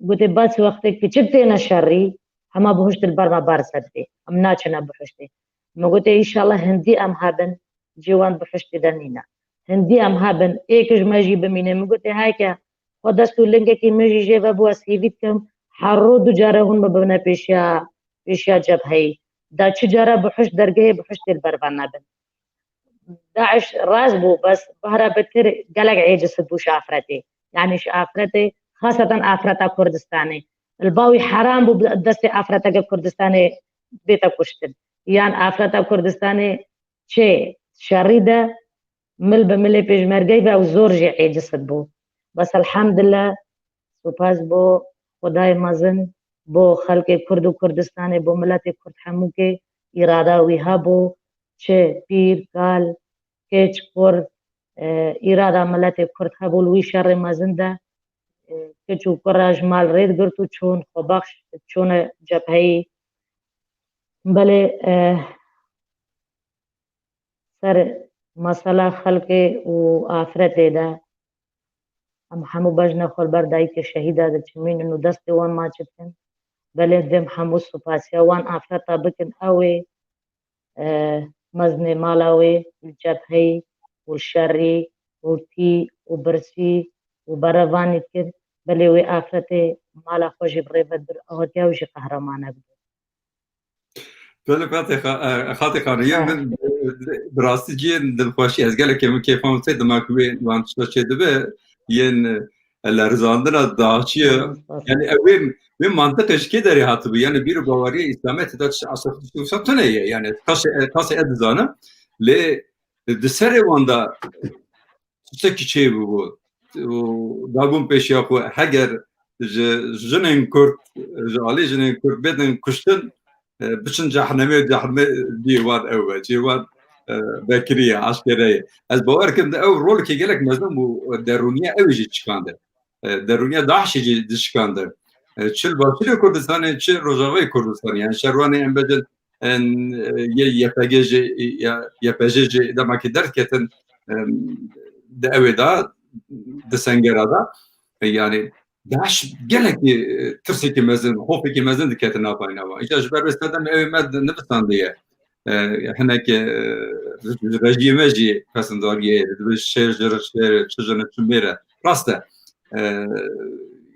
قوت بس وقت كچبتين شري هما بحشت البرما بارسدي ام ناچنا بحشتي ما قوت ان شاء الله هندي ام هابن جوان بحشت دنينا هندي ام هابن ايكج ماجي بمينه مقلت هايكا ودستو لنگكي ماجي جيبا بوا سيفيتكم حرو دو جارهون ببنا بيشيا جبهي دا چجارة بحشت درگه بحشت البربانا بن داعش راز بو بس بهرا بتر قلق عيجس بو شافرتي يعني شافرتي خاصة افرتا كردستاني الباوي حرام بو دست افرتا كردستاني بيتا كشتن يعني افرتا كردستاني چه شريدة مل بملي بيجمرگي و زور جي عيجس بو بس الحمد لله سپاس بو خدای مزن بو خلق کرد و کردستان بو ملت کرد همو که اراده ویها بو چه پیر کال کچ کرد اراده ملت کرد هبو لوی شر مزن ده کچو کراج مال رید گرتو چون خبخش چون جبهی بله سر مسئله خلق و آفرت ده ام همو بجنا خور بردایی که شهیده ده چمین انو دست وان ما چبتن بله دم همو سپاسیا وان آفرتا بکن اوی مزن مالاوی الجبهی والشری والتی وبرسی وبروانی کر بله وی آفرت مالا خوش بریبت بر آهتیا وش قهرمانه بود بله خاطی خان یه من براستی جین دلخوشی از گله که من کیفام تی دماغی وان چه دبه ین لرزاندنا داعشیه yani evim ve mantık eşki deri hatı bu yani bir bavari İslamiyet da asıl satına yani kas edzanı le desere vanda teki şey bu dagum peş yapı hager jinin kurt ali jinin kurt beden kuştun bütün cehenneme divar ev civar Bekiriye askeriye az bavarkim de ev rol ki gelek mezun bu deruniye evci çıkandı deruniye dahşici çıkandı çıl Batı Kürdistan'ı çıl Rojava Kürdistan'ı yani şervani embedel en YPG demek ki derketen de evda de sengerada yani daş gelek ki tırsiki mezun hopiki mezun diketin apayna var işte jber bestedem evmed nefsan diye هناك رژیمه پسنداریه شهر چجانه چمیره راسته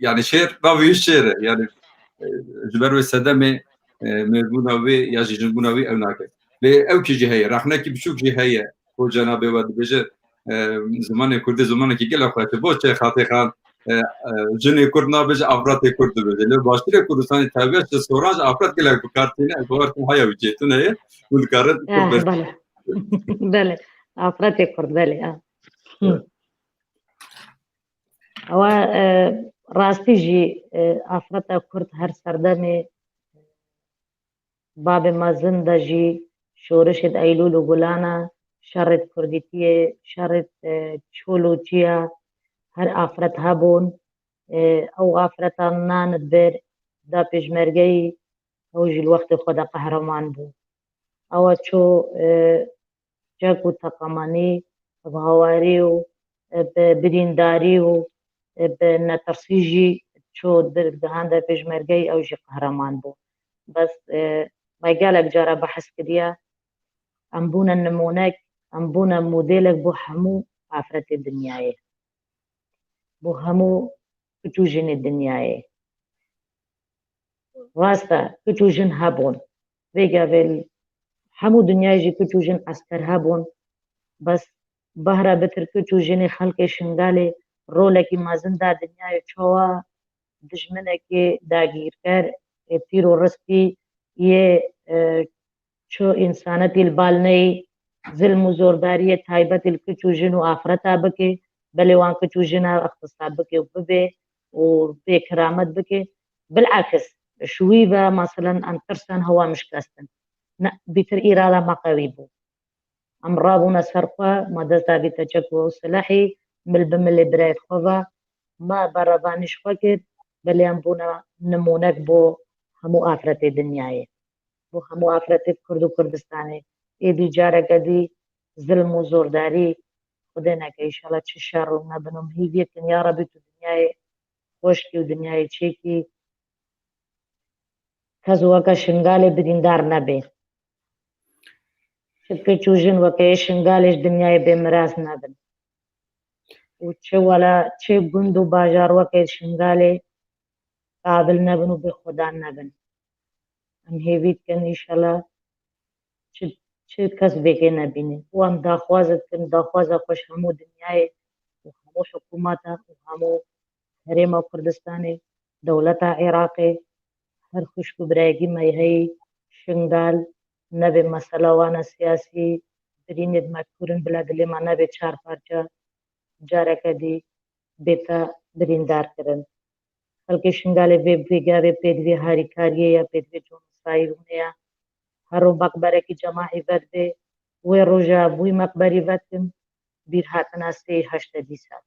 yani şehir bavi şehir yani جبر سدمه مبوناوي يا جنبوناوي او ناكه ل او كي جهه رحنا كي بشوك جهه هو جناب ود بجه زمان كرد زمان كي قال اخواتي بو خاطي خان جني كردنا بجه افراد كرد بجه لو باشتري كردستان تابع سوراج افراد كلا بكارتينه بور هيا وجيتونه والكارت بله افراد كرد بله هو راستي جي افراد كرد هر سردمه باب مزن دا جی شورشت ایلول و گلانا شرط کردیتیه شرط چولوچیا هر آفرت هبون او آفرتا ناند بر دا پیشمرگی او جی الوقت خود قهرمان بو او چو جاكو تقماني بهواري و بدينداري و بنترسيجي شو دهان دا پیشمرگی او جي قهرمان بو بس ما قالك جارة بحث كديا أمبونا النمونك أمبونا موديلك بو همو عفرت الدنياي بو همو كتوجن الدنياي راستا كتوجن هابون ويقا في همو دنياي جي كتوجن عسكر هابون بس بهرا بتر كتوجن خلق شنغالي رولكي مازن دا دنياي چوا دجمنكي داگير كر تيرورستي ये छो इंसानत इल बाल नहीं ज़िल्म ज़ोरदारी थाइबत इल कचूजन आफरत बके बले वहाँ कचूजन अख्तसाब बके उपबे और बेकरामत बके بالعكس شويبة مثلا أن ترسن هوا مش كاستن بيتر إرادة ما قريبو أمرابونا سرقة ما دزا بيتجكو سلاحي ملبم اللي برايت خوفا ما برضانيش فكر بل ينبونا نمونك بو همو آفرت دنیای بو همو آفرت کرد و کردستانی ایدی جاره کدی ظلم و زورداری خدا نکه ایشالا چه شر رو نبنم هیویه کن یا ربی تو دنیای خوشکی و دنیای چیکی کز وکا شنگال بدیندار نبی شدکه چوجن وکا شنگالش دنیای بمراز نبن و چه ولا چه گند و باجار وکا شنگال قابل نبن و به خدا نبن ام هیوید کن ایشالا چه کس بگه نبینه و هم داخوازت کن داخوازه خوش همو دنیای و همو حکومت و همو حریم کردستان دولت عراقی هر خوش برایگی مایهی شنگال نبه مسئله وانا سیاسی برینید مکورن بلاد لیما نبه چار پارچه جاره کدی بیتا بریندار کرن خلق شنگال بیگاوه پیدوی هاری کاریه یا پیدوی جون سایرونه یا هر مقبره کی جماعی ورده و روژا بوی مقبری وردن بیر هاتنا 3-8 سال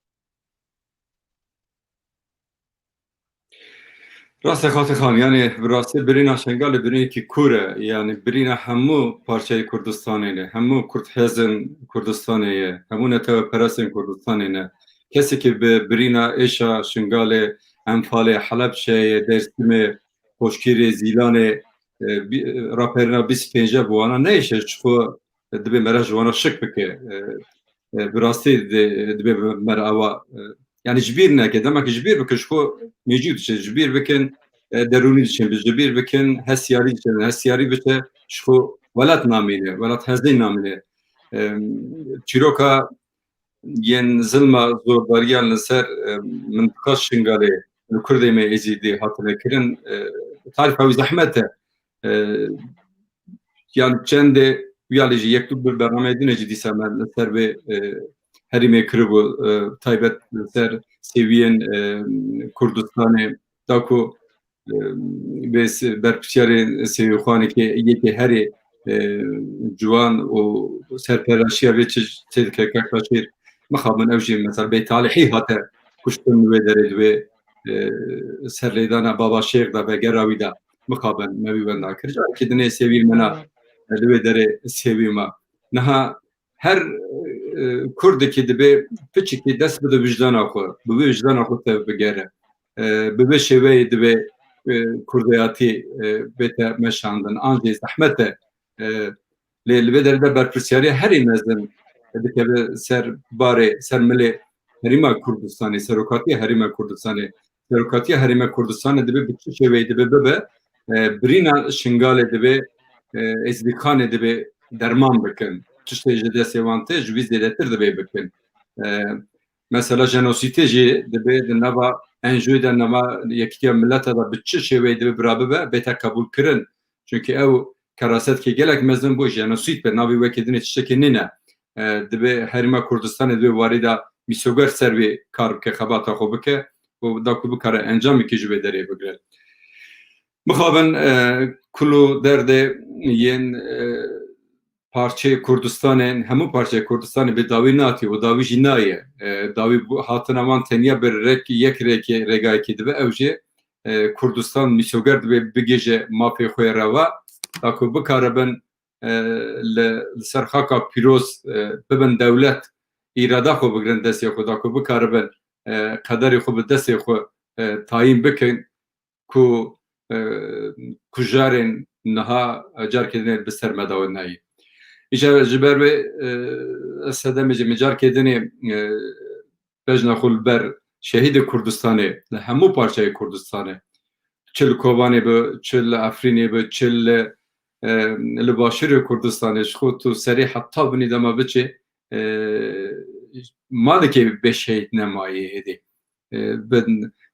راست خاطر خان یعنی براستی برین شنگال برین کی کوره یعنی برین همو پارچه کردستانه نه همو کرد هزن کردستانه همو نتو پرسن کردستانه نه کسی که به برین ایشا شنگال انفال حلب شه درسیم خوشکیر زیلان راپرنا 25 بوانا نیشه چخو دبی مرا جوانا شک بکه براستی دبی مرا yani jbir neke demek jbir bikin şu mevcut şey jbir bikin deruni için jbir bikin hesyari için hesyari biçe şu velat namine velat hazin namine çiroka yen zilma zorbariyan ser منطقه şingale kurdeme ezidi hatırlayın tarif ve zahmete yani çende uyarıcı yektub bir barname dineci disem ser ve herime kırıbı taybet ser seviyen Kurdistan'ı daku ve berpişarı seviyoxanı ki yeki heri جوان و سرپرشتی و چیزی که کاشیر مخابن اوجی مثلا به تالیحی هاته کشتن و درد و سرلیدان بابا شیخ دا و گراوی دا مخابن مویون ناکر جا که دنه سویر منا دو دره سوی ما نها هر کرد که دبه پچی که دست بده وجدان آخو به وجدان آخو تا بگره به شوی دبه کردیاتی بهت مشاندن آنجی زحمته لبدر ده برپرسیاری هری مزدن دکه سر باره سر ملی هریما کردستانی سروکاتی هریما کردستانی سروکاتی هریما کردستانی دبی بچه شوی دبی ببه برینا شنگال دبی ازدیکان دبی درمان بکن تشتی جده سوانته جوی زیدتر دبی بکن مثلا جنوسیتی جی دبی دنبا انجوی دنبا یکی ملت دا بچه شوی دبی برابه بیتا قبول کرن چونکه او کراست که گلک مزن بو جنوسید به ناوی وکیدن چشکی نینه دبی هریما کردستان دبی واریدا میسوگر سروی کار که خباتا خوب که و داکو بکاره انجامی که جوی داره بگره Mixabin kulu derde yên parçeyê Kurdistanê hemû parçeyê Kurdistanê bi dawî natiye û dawî jî naye. Dawî hatina wan teniya bir yek rêgayekê dibe ew jê Kurdistan mîsoger dibe bigêje mafê xwe reva ta ku bikaribin li ser xaka pîroz bibin dewlet îrada xwe bigirin destê xwe ta ku bikaribin qederê xwe bi destê xwe tayîn bikin ku kujarên niha carkê bi ser me dawin nayê. İşte ji ber vê ez sedemê jî min carkê dinê bejna xwe li ber şehîdê Kurdistanê li hemû parçeyê Kurdistanê çi li Kobanê bi, çi li Efrînê bi, çi li başûrê Kurdistanê ji xwe tu serê heta binî dema biçê malekê bê şehîd nemayê hêdî.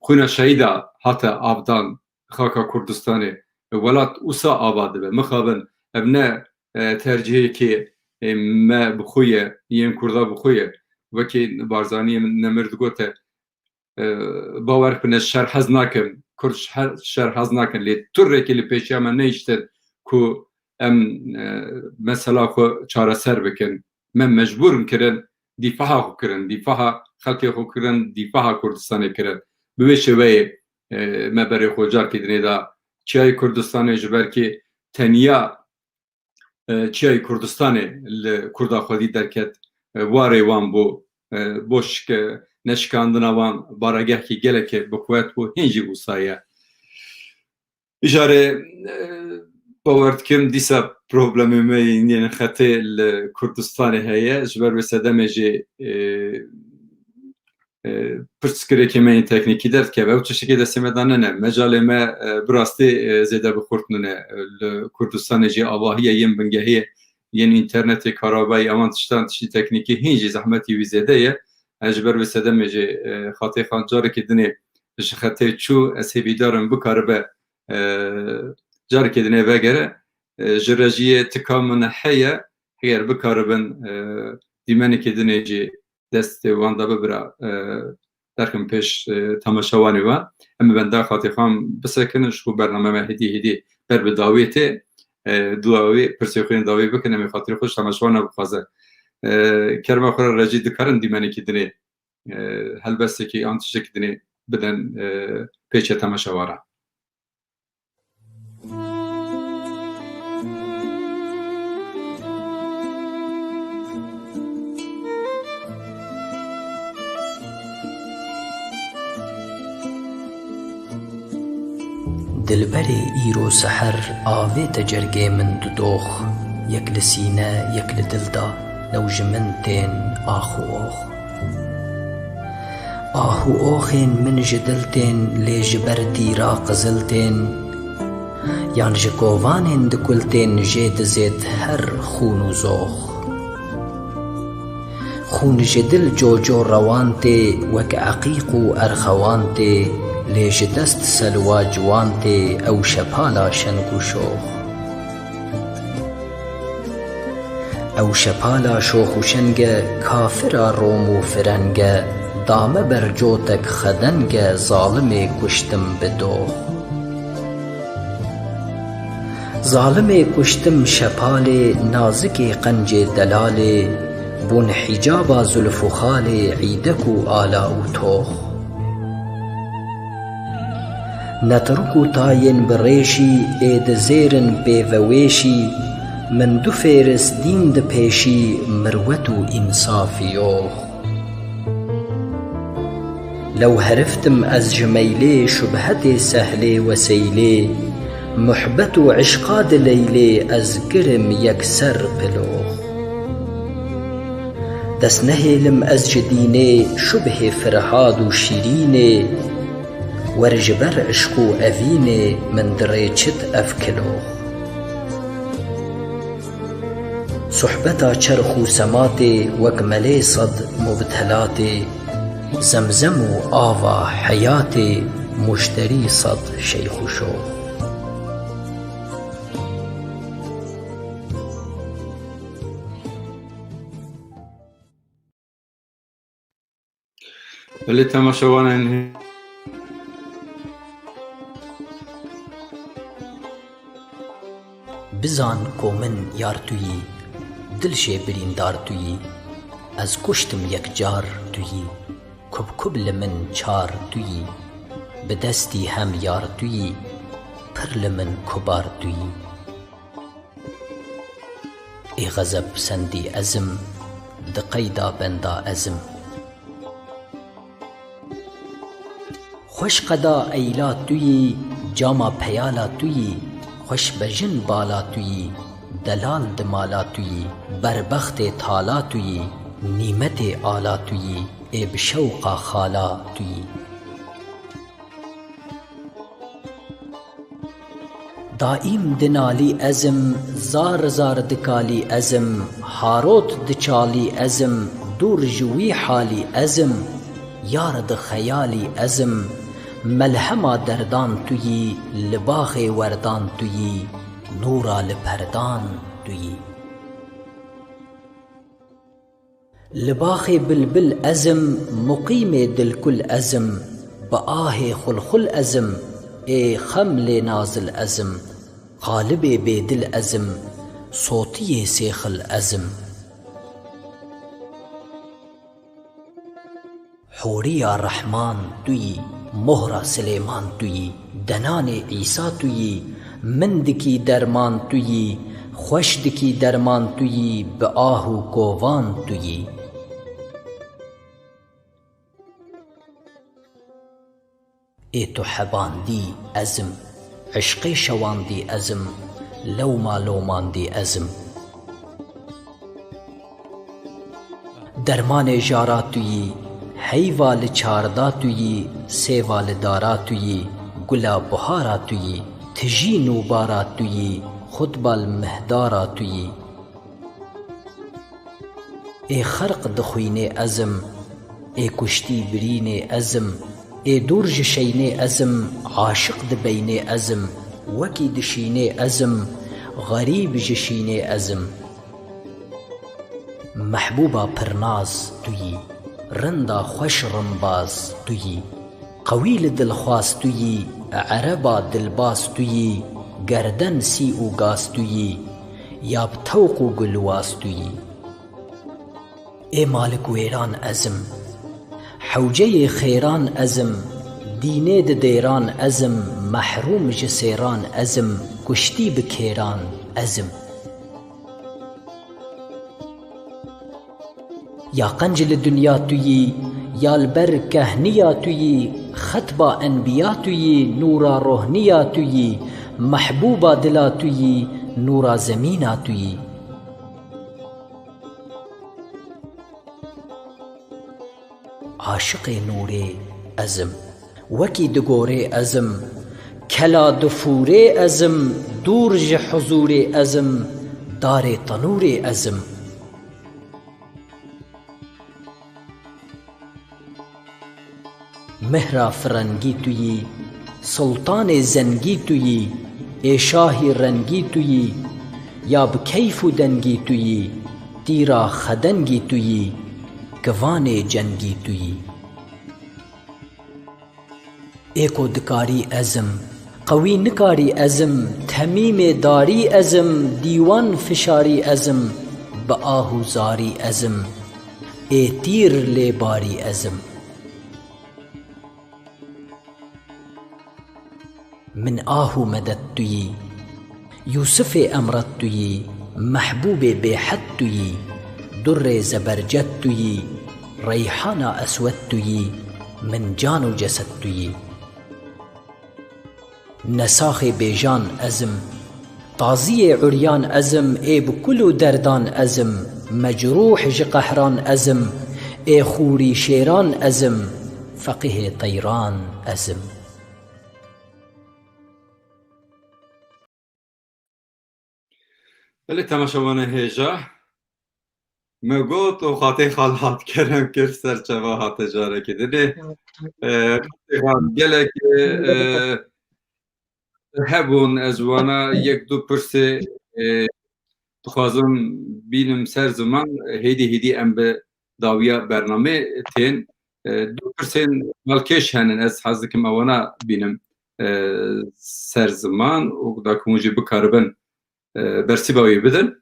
Xwîna şehîda hate avdan xaka Kurdistanê welat wisa ava dibe. Mixabin ev ne tercihekê me bi xwe ye yên Kurda bi xwe ye. Wekî Barzanî min nemir digote bawer bikine şer hez nakim, Kurd şer hez nakin lê turekê li pêşiya me nehîştin ku em mesela xwe çareser bikin. Me mecbûr kirin dîfaha xwe kirin, dîfaha xelkê xwe kirin, dîfaha Kurdistanê kirin. Bi vê şêweyê me berê xwe carkê dinê da Çiyayê Kurdistanê ji ber kê teniya Çiyayê Kurdistanê li Kurda xwedî derket warê wan bû boş neşikandina wan baragehkî gelekê bixwet bû hîn jî wisa ye. Îjarê bawer dikim dîsa problemê me yên xetê li Kurdistanê heye ji ber vê sedemê jî pirsgirêkê me yên teknîkî derdikeve ew tiştekê destê me da nene. Mecalê me bi rastî zêde bixurtnine li Kurdistanê jî avahiya yên bingehê yên internetê karabayî ewan tiştan tiştî teknîkî hîn jî zehmetî wî zêde ye. Ji ber vê sedemê jî xatê xan carekê dinê ji xetê çû ez hêvîdarim bikaribe carekê dinê vegere ji rejiyê tika min heye heger bikaribin dîmenekê dinê jî destê wan da bibira derkim pêş temaşewanê wan em benda xatê xan bisekin ji ku bername me hêdî ber bi dawê tê dawê pirsê xwe dawê bikin em ê xatirê xwe ji temaşewana bixwaze kerema xwe re rejî dikarin dîmenekê dinê helbestekî an tiştekî dinê bidin pêçê temaşewaran. دلبرê îro seher avête cergê min didox yek li sîne yek li dil da new ji min tên ax û ox. Ah û oxên min ji dil tên lê ji ber dîra qizil tên yan ji kovanên dikultên jê dizêt her xûn û zox. Xûn ji dil coco rewan tê wek eqîq û erxewan tê lê ji dest selwa ciwan tê ew şepala şeng û şox. Ew şepala şox û şenge kafira Rom û firenge dame ber cotek xedenge zalimê kuştim bi dox. Zalimê kuştim şepalê nazikê qencê delalê bûn hicaba zulf û xalê îdek û ala û tox. Netruk û tayên bi rêşî ê dizêrin pêvewêşî min du fêris dîn dipêşî mirwet û însafî yox. Lew heriftim ez ji meylê şubhetê sehlê weseylê muhbet û eşqa dileylê ez girim yekser pilox. Dest nehêlim ez ji dînê şubhê firhad û şîrînê wer ji ber eşq û evînê min dirêçit ev kilox. Sohbeta çerx û sematê wek melê sad mubtelatê zemzem û ava heyatê muşterî sad şeyx û şox. Belê temaşewanên بزان کو من یار تویی دلشێ بریندار تویی ئەز کوشتم یەکجار تویی کوب کوب لە من چار تویی بە دەستی هەم یار تویی پڕ لە من کوبار تویی ئێ غەزەب سەندی ئەزم دقەیدا بەندا ئەزم خوش قەدا ئەیلا تویی جاما پەیالا تویی خوش بەژن بالا تویی دەلال دمالا تویی بەربەختێ تالا تویی نیمەتێ ئالا تویی ئێ بشەوقا خالا تویی دائیم دنالی ئەزم زار زار دکالی ئەزم هاڕۆت دچالی ئەزم دوور ji wî halî ئەزم yar di xeyalî ezim melhema derdan tu yî li baxê werdan tu yî nûra li perdan tu yî li baxê bilbil ezim muqîmê dilkul ezim bi ahê xulxul ezim ê xem lê nazil ezim qalibê bêdil ezim sotiyê sêxil ezim حوریya رحمان تویی مهرا سلیمان تویی دنان عیسی تویی من دکی درمان تویی خوش دکی درمان تویی به آهو کووان تویی ای تو حباندی ازم عشقی شواندی ازم لوما لوماندی ازم درمان جارا تویی حیوا لچاردا تویی سیوا لدارا تویی گلا بهارا تویی تجی نوبارا تویی خطبا المهدارا تویی ای خرق دخوینه ازم ای کشتی برینه ازم ای دور جشینه ازم عاشق دبینه ازم وکی دشینه ازم غریب جشینه ازم محبوبا پرناز تویی رندا خوش رنباز تویی قویل دلخواز تویی عربا دلباز تویی گردن سی و گاز تویی یاب توق و گلواز تویی ای مالک ویران ازم حوجه خیران ازم دینه د دیران ازم محروم جسیران ازم کشتی بکیران ازم یا قنجل دنیا تویی یا البر کهنیا تویی خطبا انبیا تویی نورا روحنیا تویی محبوبا دلا تویی نورا زمینا تویی عاشق نوره ازم وکی دگوره ازم کلا دفوره ازم دور ج حضور ازم دار تنور ازم مهرا فرنگی تویی سلطان زنگی تویی ای شاهی رنگی تویی یا بکیف و دنگی تویی تیرا خدنگی تویی گوان جنگی تویی ایکو دکاری ازم قوی نکاری ازم تمیم داری ازم دیوان فشاری ازم با آهو زاری ازم ای تیر لیباری ازم من آهو مدد تویی یوسف امرت تویی محبوب بیحد تویی در زبرجد تویی ریحان اسود تویی من جان و جسد تویی نساخ بیجان ازم تازی عریان ازم ای بکل دردان ازم مجروح ج قهران ازم ای خوری شیران ازم فقه طیران ازم بله تماشاوان هیجا مگوت و خاطی خالات کرم کر سرچوا هات جاره که دیده گله که هبون از وانا یک دو پرسه خوازم بینم سر زمان هیدی ام به داویا برنامه تین دو پرسه مالکش هنن از حضرکم اوانا بینم سر زمان و دا کموجی بکاربن برسیبا وی بدن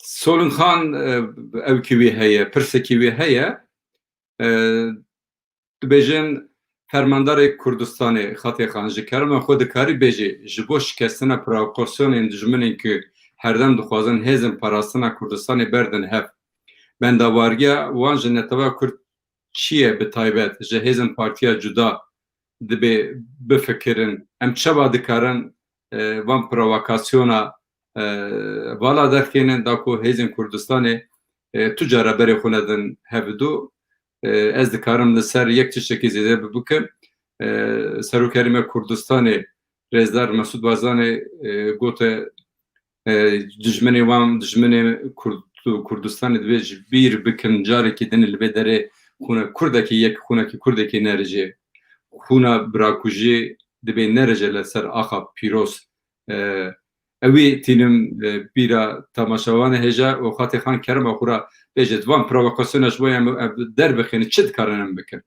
سولن خان او کی وی هيا پرسکی وی هيا دبیجن فرماندار کردستان خاطی خان جکرم خود کاری بیجی جبو شکستنا پراکاسیون دجمنین که هر دم دخوازن هزم پاراستنا کردستان بردن هف بنداوارگیا وان جنتوا کرد چیه به تایبت جه هزم پارتیا جدا دبی بفکرن ام چبا دکارن وان پروکاسیونا والا درکینن داکو هزم کردستان تجاره بری خوندن هفدو از دکارم لسر یک تشکی زیده ببکم سروکریم کردستان رزدار مسعود بازان گوت دجمنی وام دجمنی کردستان دویج بیر بکن جاری که دن لبه داره خونه کردکی یک خونه که کردکی نرجه خونه براکوژی دبی نرجه لسر آخا پیروس اوی تینم بیرا تماشاوان هجا و خاطی خان کرم اخورا بیجت وان پروکاسیونش بایم در بخینی چید کارنم بکن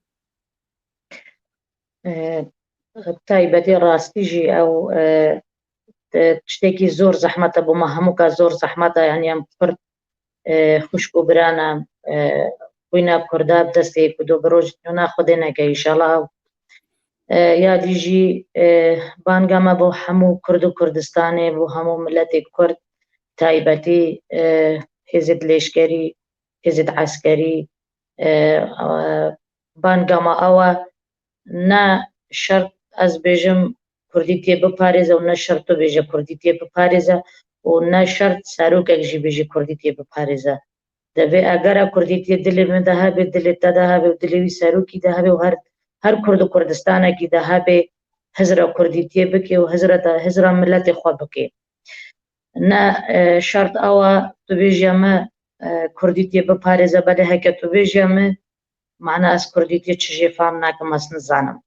تایبەتی ڕاستیژی ئەو شتێکی زۆر زەحمەتە بۆ مە هەمووکە زۆر زەحمەتە یعنی ئەم پرد خوشک و برانە بووینە کووردا دەستێک و دۆ بڕۆژ ناخودێ نەکە ئیشەڵا یادیژی بانگەمە بۆ هەموو کورد و کوردستانێ بۆ هەموو ملەتێک کورد تایبەتی حزب لێشکەری حزب عەسکەری بانگەمە ئەوە نا شرط از بێژم کوردی تێ بپارێزە و نە شەرت تۆ بێژە کوردی تێ بپارێزە و نە شەرت ساروکێکژی بێژی کوردی تێ بپارێزە دەبێ ئەگەرە کوردی تێ دلێ من دەهابێت دلێت دەهابێ و دلێوی ساروکی دەهابێ و هەر کورد و کوردستانێکی دەهابێ هەزرە کوردی تێ بکێ و هەزرە ملەتی خۆ بکێ نە شەرت ئەوە تو بێژی ئەمە کوردی تێ بپارێزە بەلێ هەکە تو بێژی ئەمە معنە ئەس کوردی تێ چژێ فام ناکەم ئەس نزانم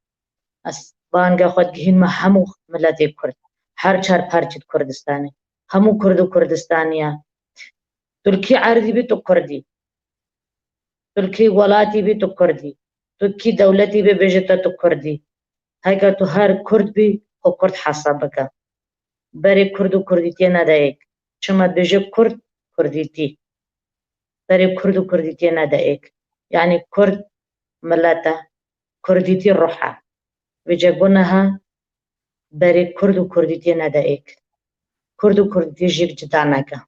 ئەس بانگە خۆت گهینمە هەموو ملەتێک کورد هەر چار پارچێت کوردستانی هەموو کورد و کوردستانیە تورکی عەربی بێت و کوردی تورکی وڵاتی بێت و کوردی تورکی دەوڵەتی بێ بێژێتە تو کوردی هەگە تو هەر کورد بی خۆ کورد حەساب بکە بەرێ کورد و کوردی تێ نەدایەک چما بێژە کورد کوردیتی بەرێ کورد و کوردی تێ نەدایەک یعنی کورد ملەتە کوردیتی ڕۆحە وێجە بوونەها بەرێ کورد و کوردی تێ نەدایەک کورد و کوردی ژێک جدا نەکە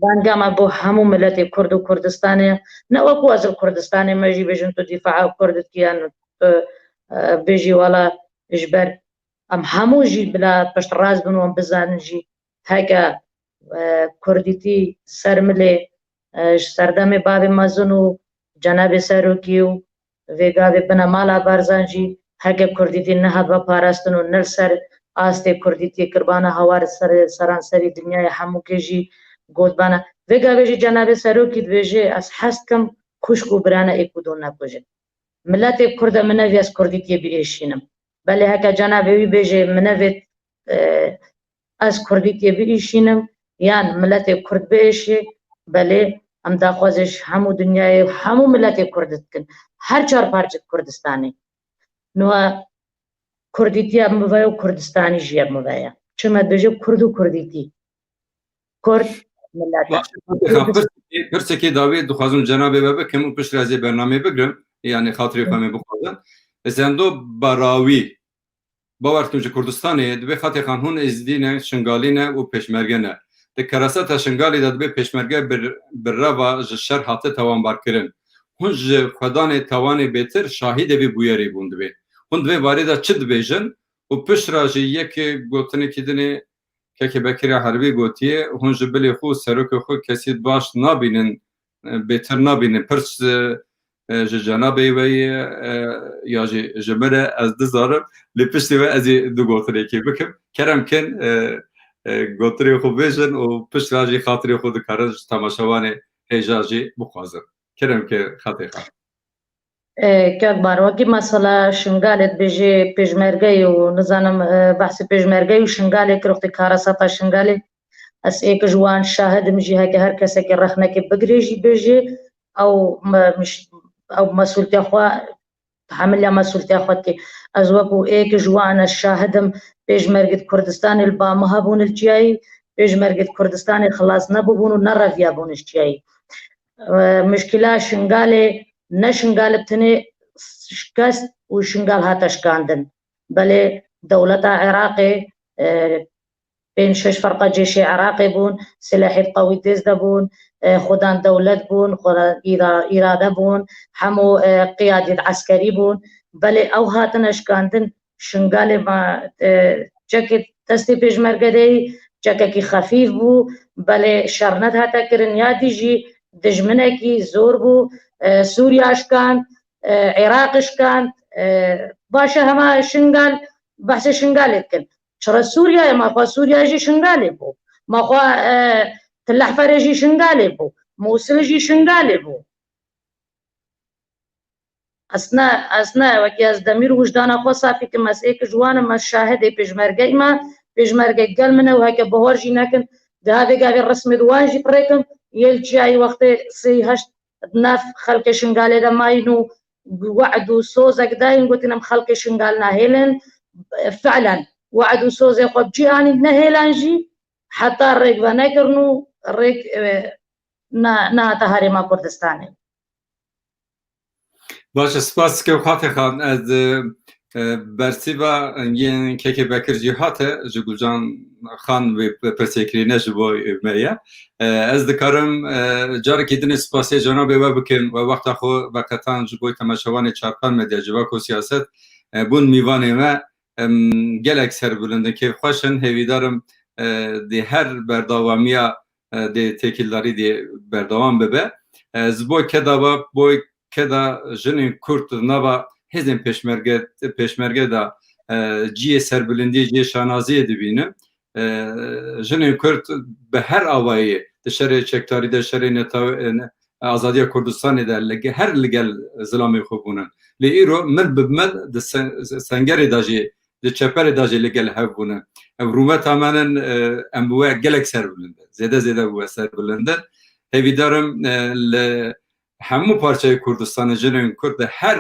بانگەمە بۆ هەموو ملەتی کورد و کوردستانێ نەوەکو ئەزڵ کوردستانی مەژی بێژن تو دیفاع کوردت کیان بێژی وەڵا ژبەر ئەم هەمووژی بلا پشت ڕاز بن و بزانژی هەگە کوردیتی سەرملێ سەردەمێ بابێ مەزن و جەنابێ سەرۆکی و vêgavê bina mala barzan jî heke kurdîtî nehat ve parastin û nir ser astê kurdîtiyê kirbana hawar seranserî dinyayê hemûkê jî gotbana vêgavê jî cenabê serokî dibêje ez hes dikim xuşk û birane êk û dû nekujin milletê kurd e min nevî ez kurdîtiyê biêşînim belê heke cenabê wî bêje min nevê ez kurdîtiyê biîşînim yan milletê kurd biêşî belê em daxwazîş hemû dinyayê hemû milletê kurd dikin her çar parçet Kurdistanê nuha kurdîtiya mive û Kurdistanî jî ye mive ye çima dibêje kurd û kurdîtî kurd millet pirsekê davê dixwazim cenabê we bikim û pişt rezê bernamê bigirim yani xatirê xwe me bixwazin zendo barawî bawer tu ji Kurdistanê dibe xatê xan hûn êzdîne şingalîne û pêşmerge ne di keraseta şingalê de dibe pêşmerge bi reva ji şer hate tawanbarkirin hûn ji xwedanê tawanê bêtir şahîdê vê bûyerê bûn dibe hûn divê barê de çi dibêjin û piştra jî yekê gotinekî dinê kekê Bekirê Herbî gotiye hûn ji bilê xwe serokê xwe kesî baş nabînin bêtir nabînin pirs ji cenabê we ya ji min re ez dizarim lê piştî we ez ê du gotinekê bikim kerem kin gotirê xwe bêjin û piştra jî xatirê xwe dikarin ji temaşevanê hêja jî bixwazin kerem ki xatê xwe Kek barwekî mesela şingalê dibêje pêşmergeyê û nizanim behsê pêşmergeyê û şingalê kir wextê karasata şingalê ez êkî ji wan şahidim jî heke her kesekê rexnekê bigirê jî bêje ew mesûliyeta xwe تحمل مسؤوليتي أخوتي أزوجو إيك جوانا الشاهدم بيجمرقد كردستان البا مهبون الجاي بيجمرقد كردستان خلاص نبوبون ونرى فيابون الجاي مشكلة شنغالي نشنغال بتني شكست وشنغال هاتشكاندن بل دولة عراقي بين 6 فرقة جيشي عراقي بون سلاحي قوي ديز دبون خدان دولت بون خدان إرادة بون حمو قيادة عسكري بون بل أو هاتنش كاندن شنغالي ما جاكت تستي بيج مرقدي جاكي خفيف بو بل شرنت هاتا كرن يادي جي دجمنكي زور بو سوريا اشكان عراق اشكان باشا هما شنغال بحث شنغالي كن شرا سوريا ما خوا سوريا جي شنغالي بو ما خوا تلحفر جي شنغالي بو موصل جي شنغالي بو أثناء وكي أزدمير وجدان أخو صافي كما سيك جوانا ما الشاهدة بيجمرقي ما بيجمرقي قال منه وهكا بهور جي ناكن ده هذا قابل رسمي دوان جي بريكم يلجي أي وقت سي هشت ناف خلق شنغالي دا ماينو وعدو سوزك داين قلت نم خلق شنغالنا هيلن فعلا وعدو سوزي خوب جي هاني نهيلان جي حتى الريق بناكرنو الريق نا تهاري ما كردستاني باشه سپاس که خاطر خان از برسیبا ین که بکر جهاته جگلجان خان و پرسیکرینه جبو میه از دکارم جاری که دن سپاسی جناب و بکن و وقت خو وقتان جبو تماشاوان چارپان مدیا جوا کو سیاست بون میوانه ما گلک سر بلنده که خوشن هویدارم دی هر برداوامیا دی تکیلداری دی برداوام ببه زبو کدابا بوی کدا جنین کرد نوا هزین پشمرگه دا جیه سربلندی جیه شانازی دبینه جنین کرد به هر آوایی دشره چکتاری دشره آزادی کردستانی دا لگه هر لگل ظلامی خوبونن لی ایرو مل بمل سنگری دا جیه ده چپر دا جیه لگل هفونن رومه تامانن امبوه گلک سربلنده زیده بوه سربلنده هیوی دارم همو پارچه کردستان جنین کرد هر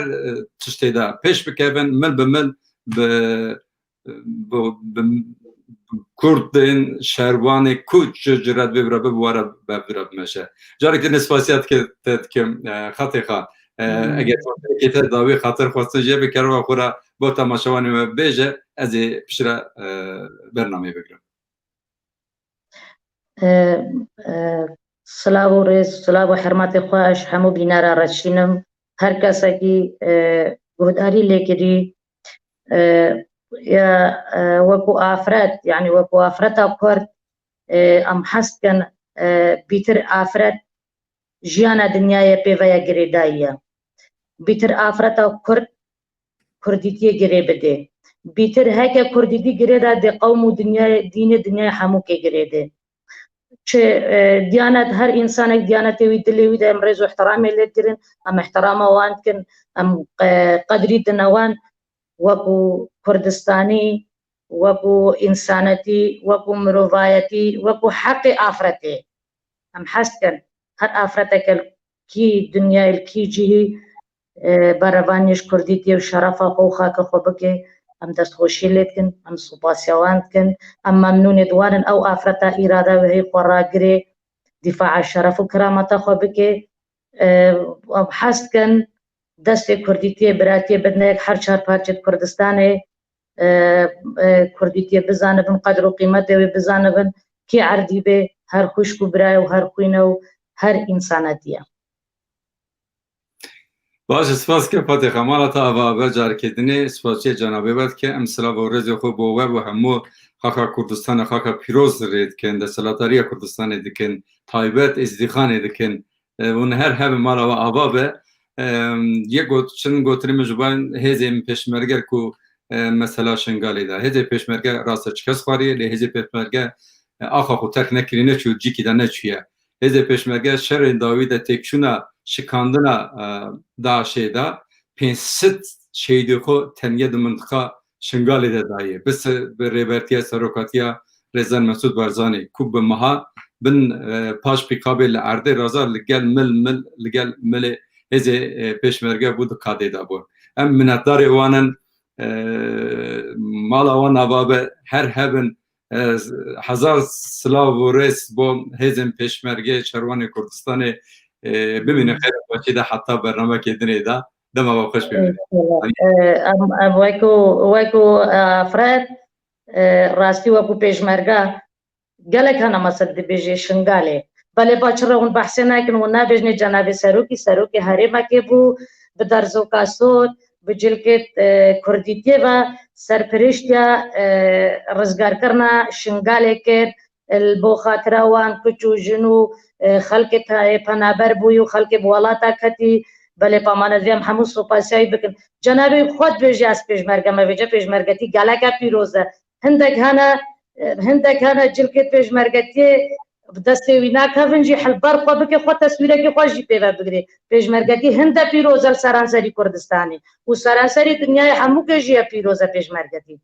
تشتی دا پیش بکبن مل بمل کردین شهروان کوچ جرات ببرابه بواره ببراب میشه جاری که نسباسیت که خطی خواه اگر که داوی خاطر خواسته جه بکره و خورا با تماشاوانی و بیجه از پیشره برنامه بگرم سلاو ریز سلاو حرمت خواهش همو بینارا رچینم هر کسی که گهداری لیکری یا وکو آفراد یعنی وکو آفراد کرد ام حست کن بیتر آفراد جیانا دنیای پیویا گریداییه بیتر آفراد کرد کردیتی گری بده بیتر هکا کردیتی گریدا دی قوم و دنیای همو که گریده چه دیانت هر انسان دیانت وی دلی وی دم رز احترامی لیترین ام احترام وان کن ام قدری دنوان وکو کردستانی وکو انسانتی وکو مروایتی وکو حق آفرته ام حست کن هر آفرته کل کی دنیا کی جهی بروانیش کردیتی و شرف خو خاک خو بکه ام دست خوشی لیتکن ام سپاسیوان کن ام ممنون دوارن او آفرتا اراده و هی قراغری دفاع الشرف و کرامت خو بکه ام حست کن دست کردیتی براتی بدنه هر چهار پارچه کردستانه کردیتی بزانبن قدر و قیمت و بزانبن کی عردی به هر خوشکو برای و هر خوینه و هر انسانتیه باشه سپاس که فاتح خمالات آوا بجار کردنی سپاسی جنابه بد که امسلا و رز خوب بوه و همو خاکا کردستان خاکا پیروز رید کن ده سلاتاری کردستان دکن تایبت ازدیخان دکن اون هر هم مالا و آوا به یک چند گوتری مجبان هزیم پشمرگر کو مثلا شنگالی ده هزی پشمرگر راست چکس خواری لی هزی پشمرگر آخا خود ترک نکرینه چو جی که ده نچویه هزی پشمرگر شر داوی ده تکشونا شکاندنا دا şeyda 500 şeydi ko tenye de منطقه شنگالی ده دایه بس به ریبرتیا سروکاتیا رزان مسعود برزانی کوب مها بن پاش پیکابل ارده رازا لگل مل لگل مل hêzê pêşmerge bû di kadê de bû. Em minnetdarê wan in, mala wan navabe her hebin hezar silav û rês bo hêzên pêşmergê Şerwanê Kurdistanê bimîne xêra xweşî de heta bernamekê dinê de dema we xweş bibîne. ام وەکو ئافرەت ڕاستی وەکو پێشمەرگە gelek hene mesel dibêje şingalê belê baçira hûn behsê nekin û nabêjne cenabê serokê herêmekê bû bi derzoka sor bi cilkê Kurdîtiyê ve serpirêştiya rizgarkirina şingalê kir bo xatira wan kuç û jin û xelkê penaber bûyî û xelkê bi welata ketî belê pamanezî em hemû spasiyayî bikin. Cenabê xwe dibêje ez pêşmerge me vêce pêşmergetî geleke pîroz e. Hindek hene cilkê pêşmergetiyê bi destê wî nakevin jî hilber xwe bike xwe teswîrekê xwe jî pêve bigirê. Pêşmergetî hinde pîroz e li seranserî Kurdistanê û seranserî dinyayê hemû jî ye pîroz e pêşmergetî.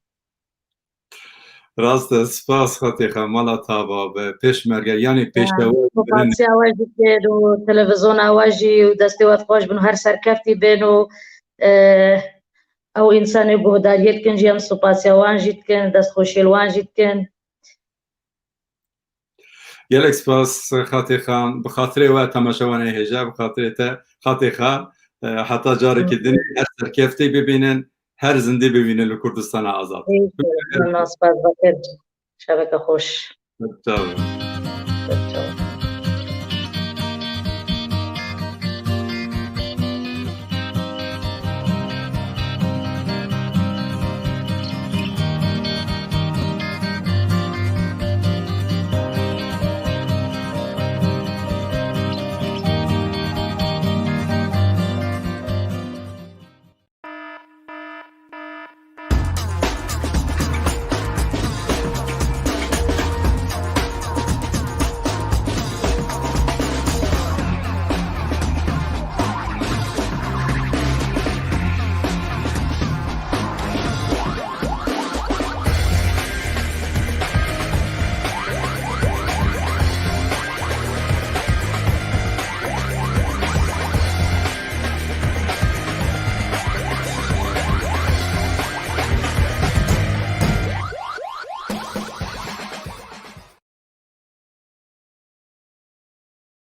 Rast e, spas xetê xe mala tava be pêşmerge yanî pêştewa Spasiya we jî kir û televizyona we jî û destê we xweş bin her serkeftî bên û ew însanê guhdariyê dikin jî em spasiya wan jî dikin destxweşiyê li wan jî dikin. gelek spas xetê xan bi xatirê we temaşewanê hêje bi xatirê te xetê xe heta carekê dinê her serkeftê bibînin her zindî bibînin li Kurdistana azad. Spas bakir şeveke xweş. Çawa.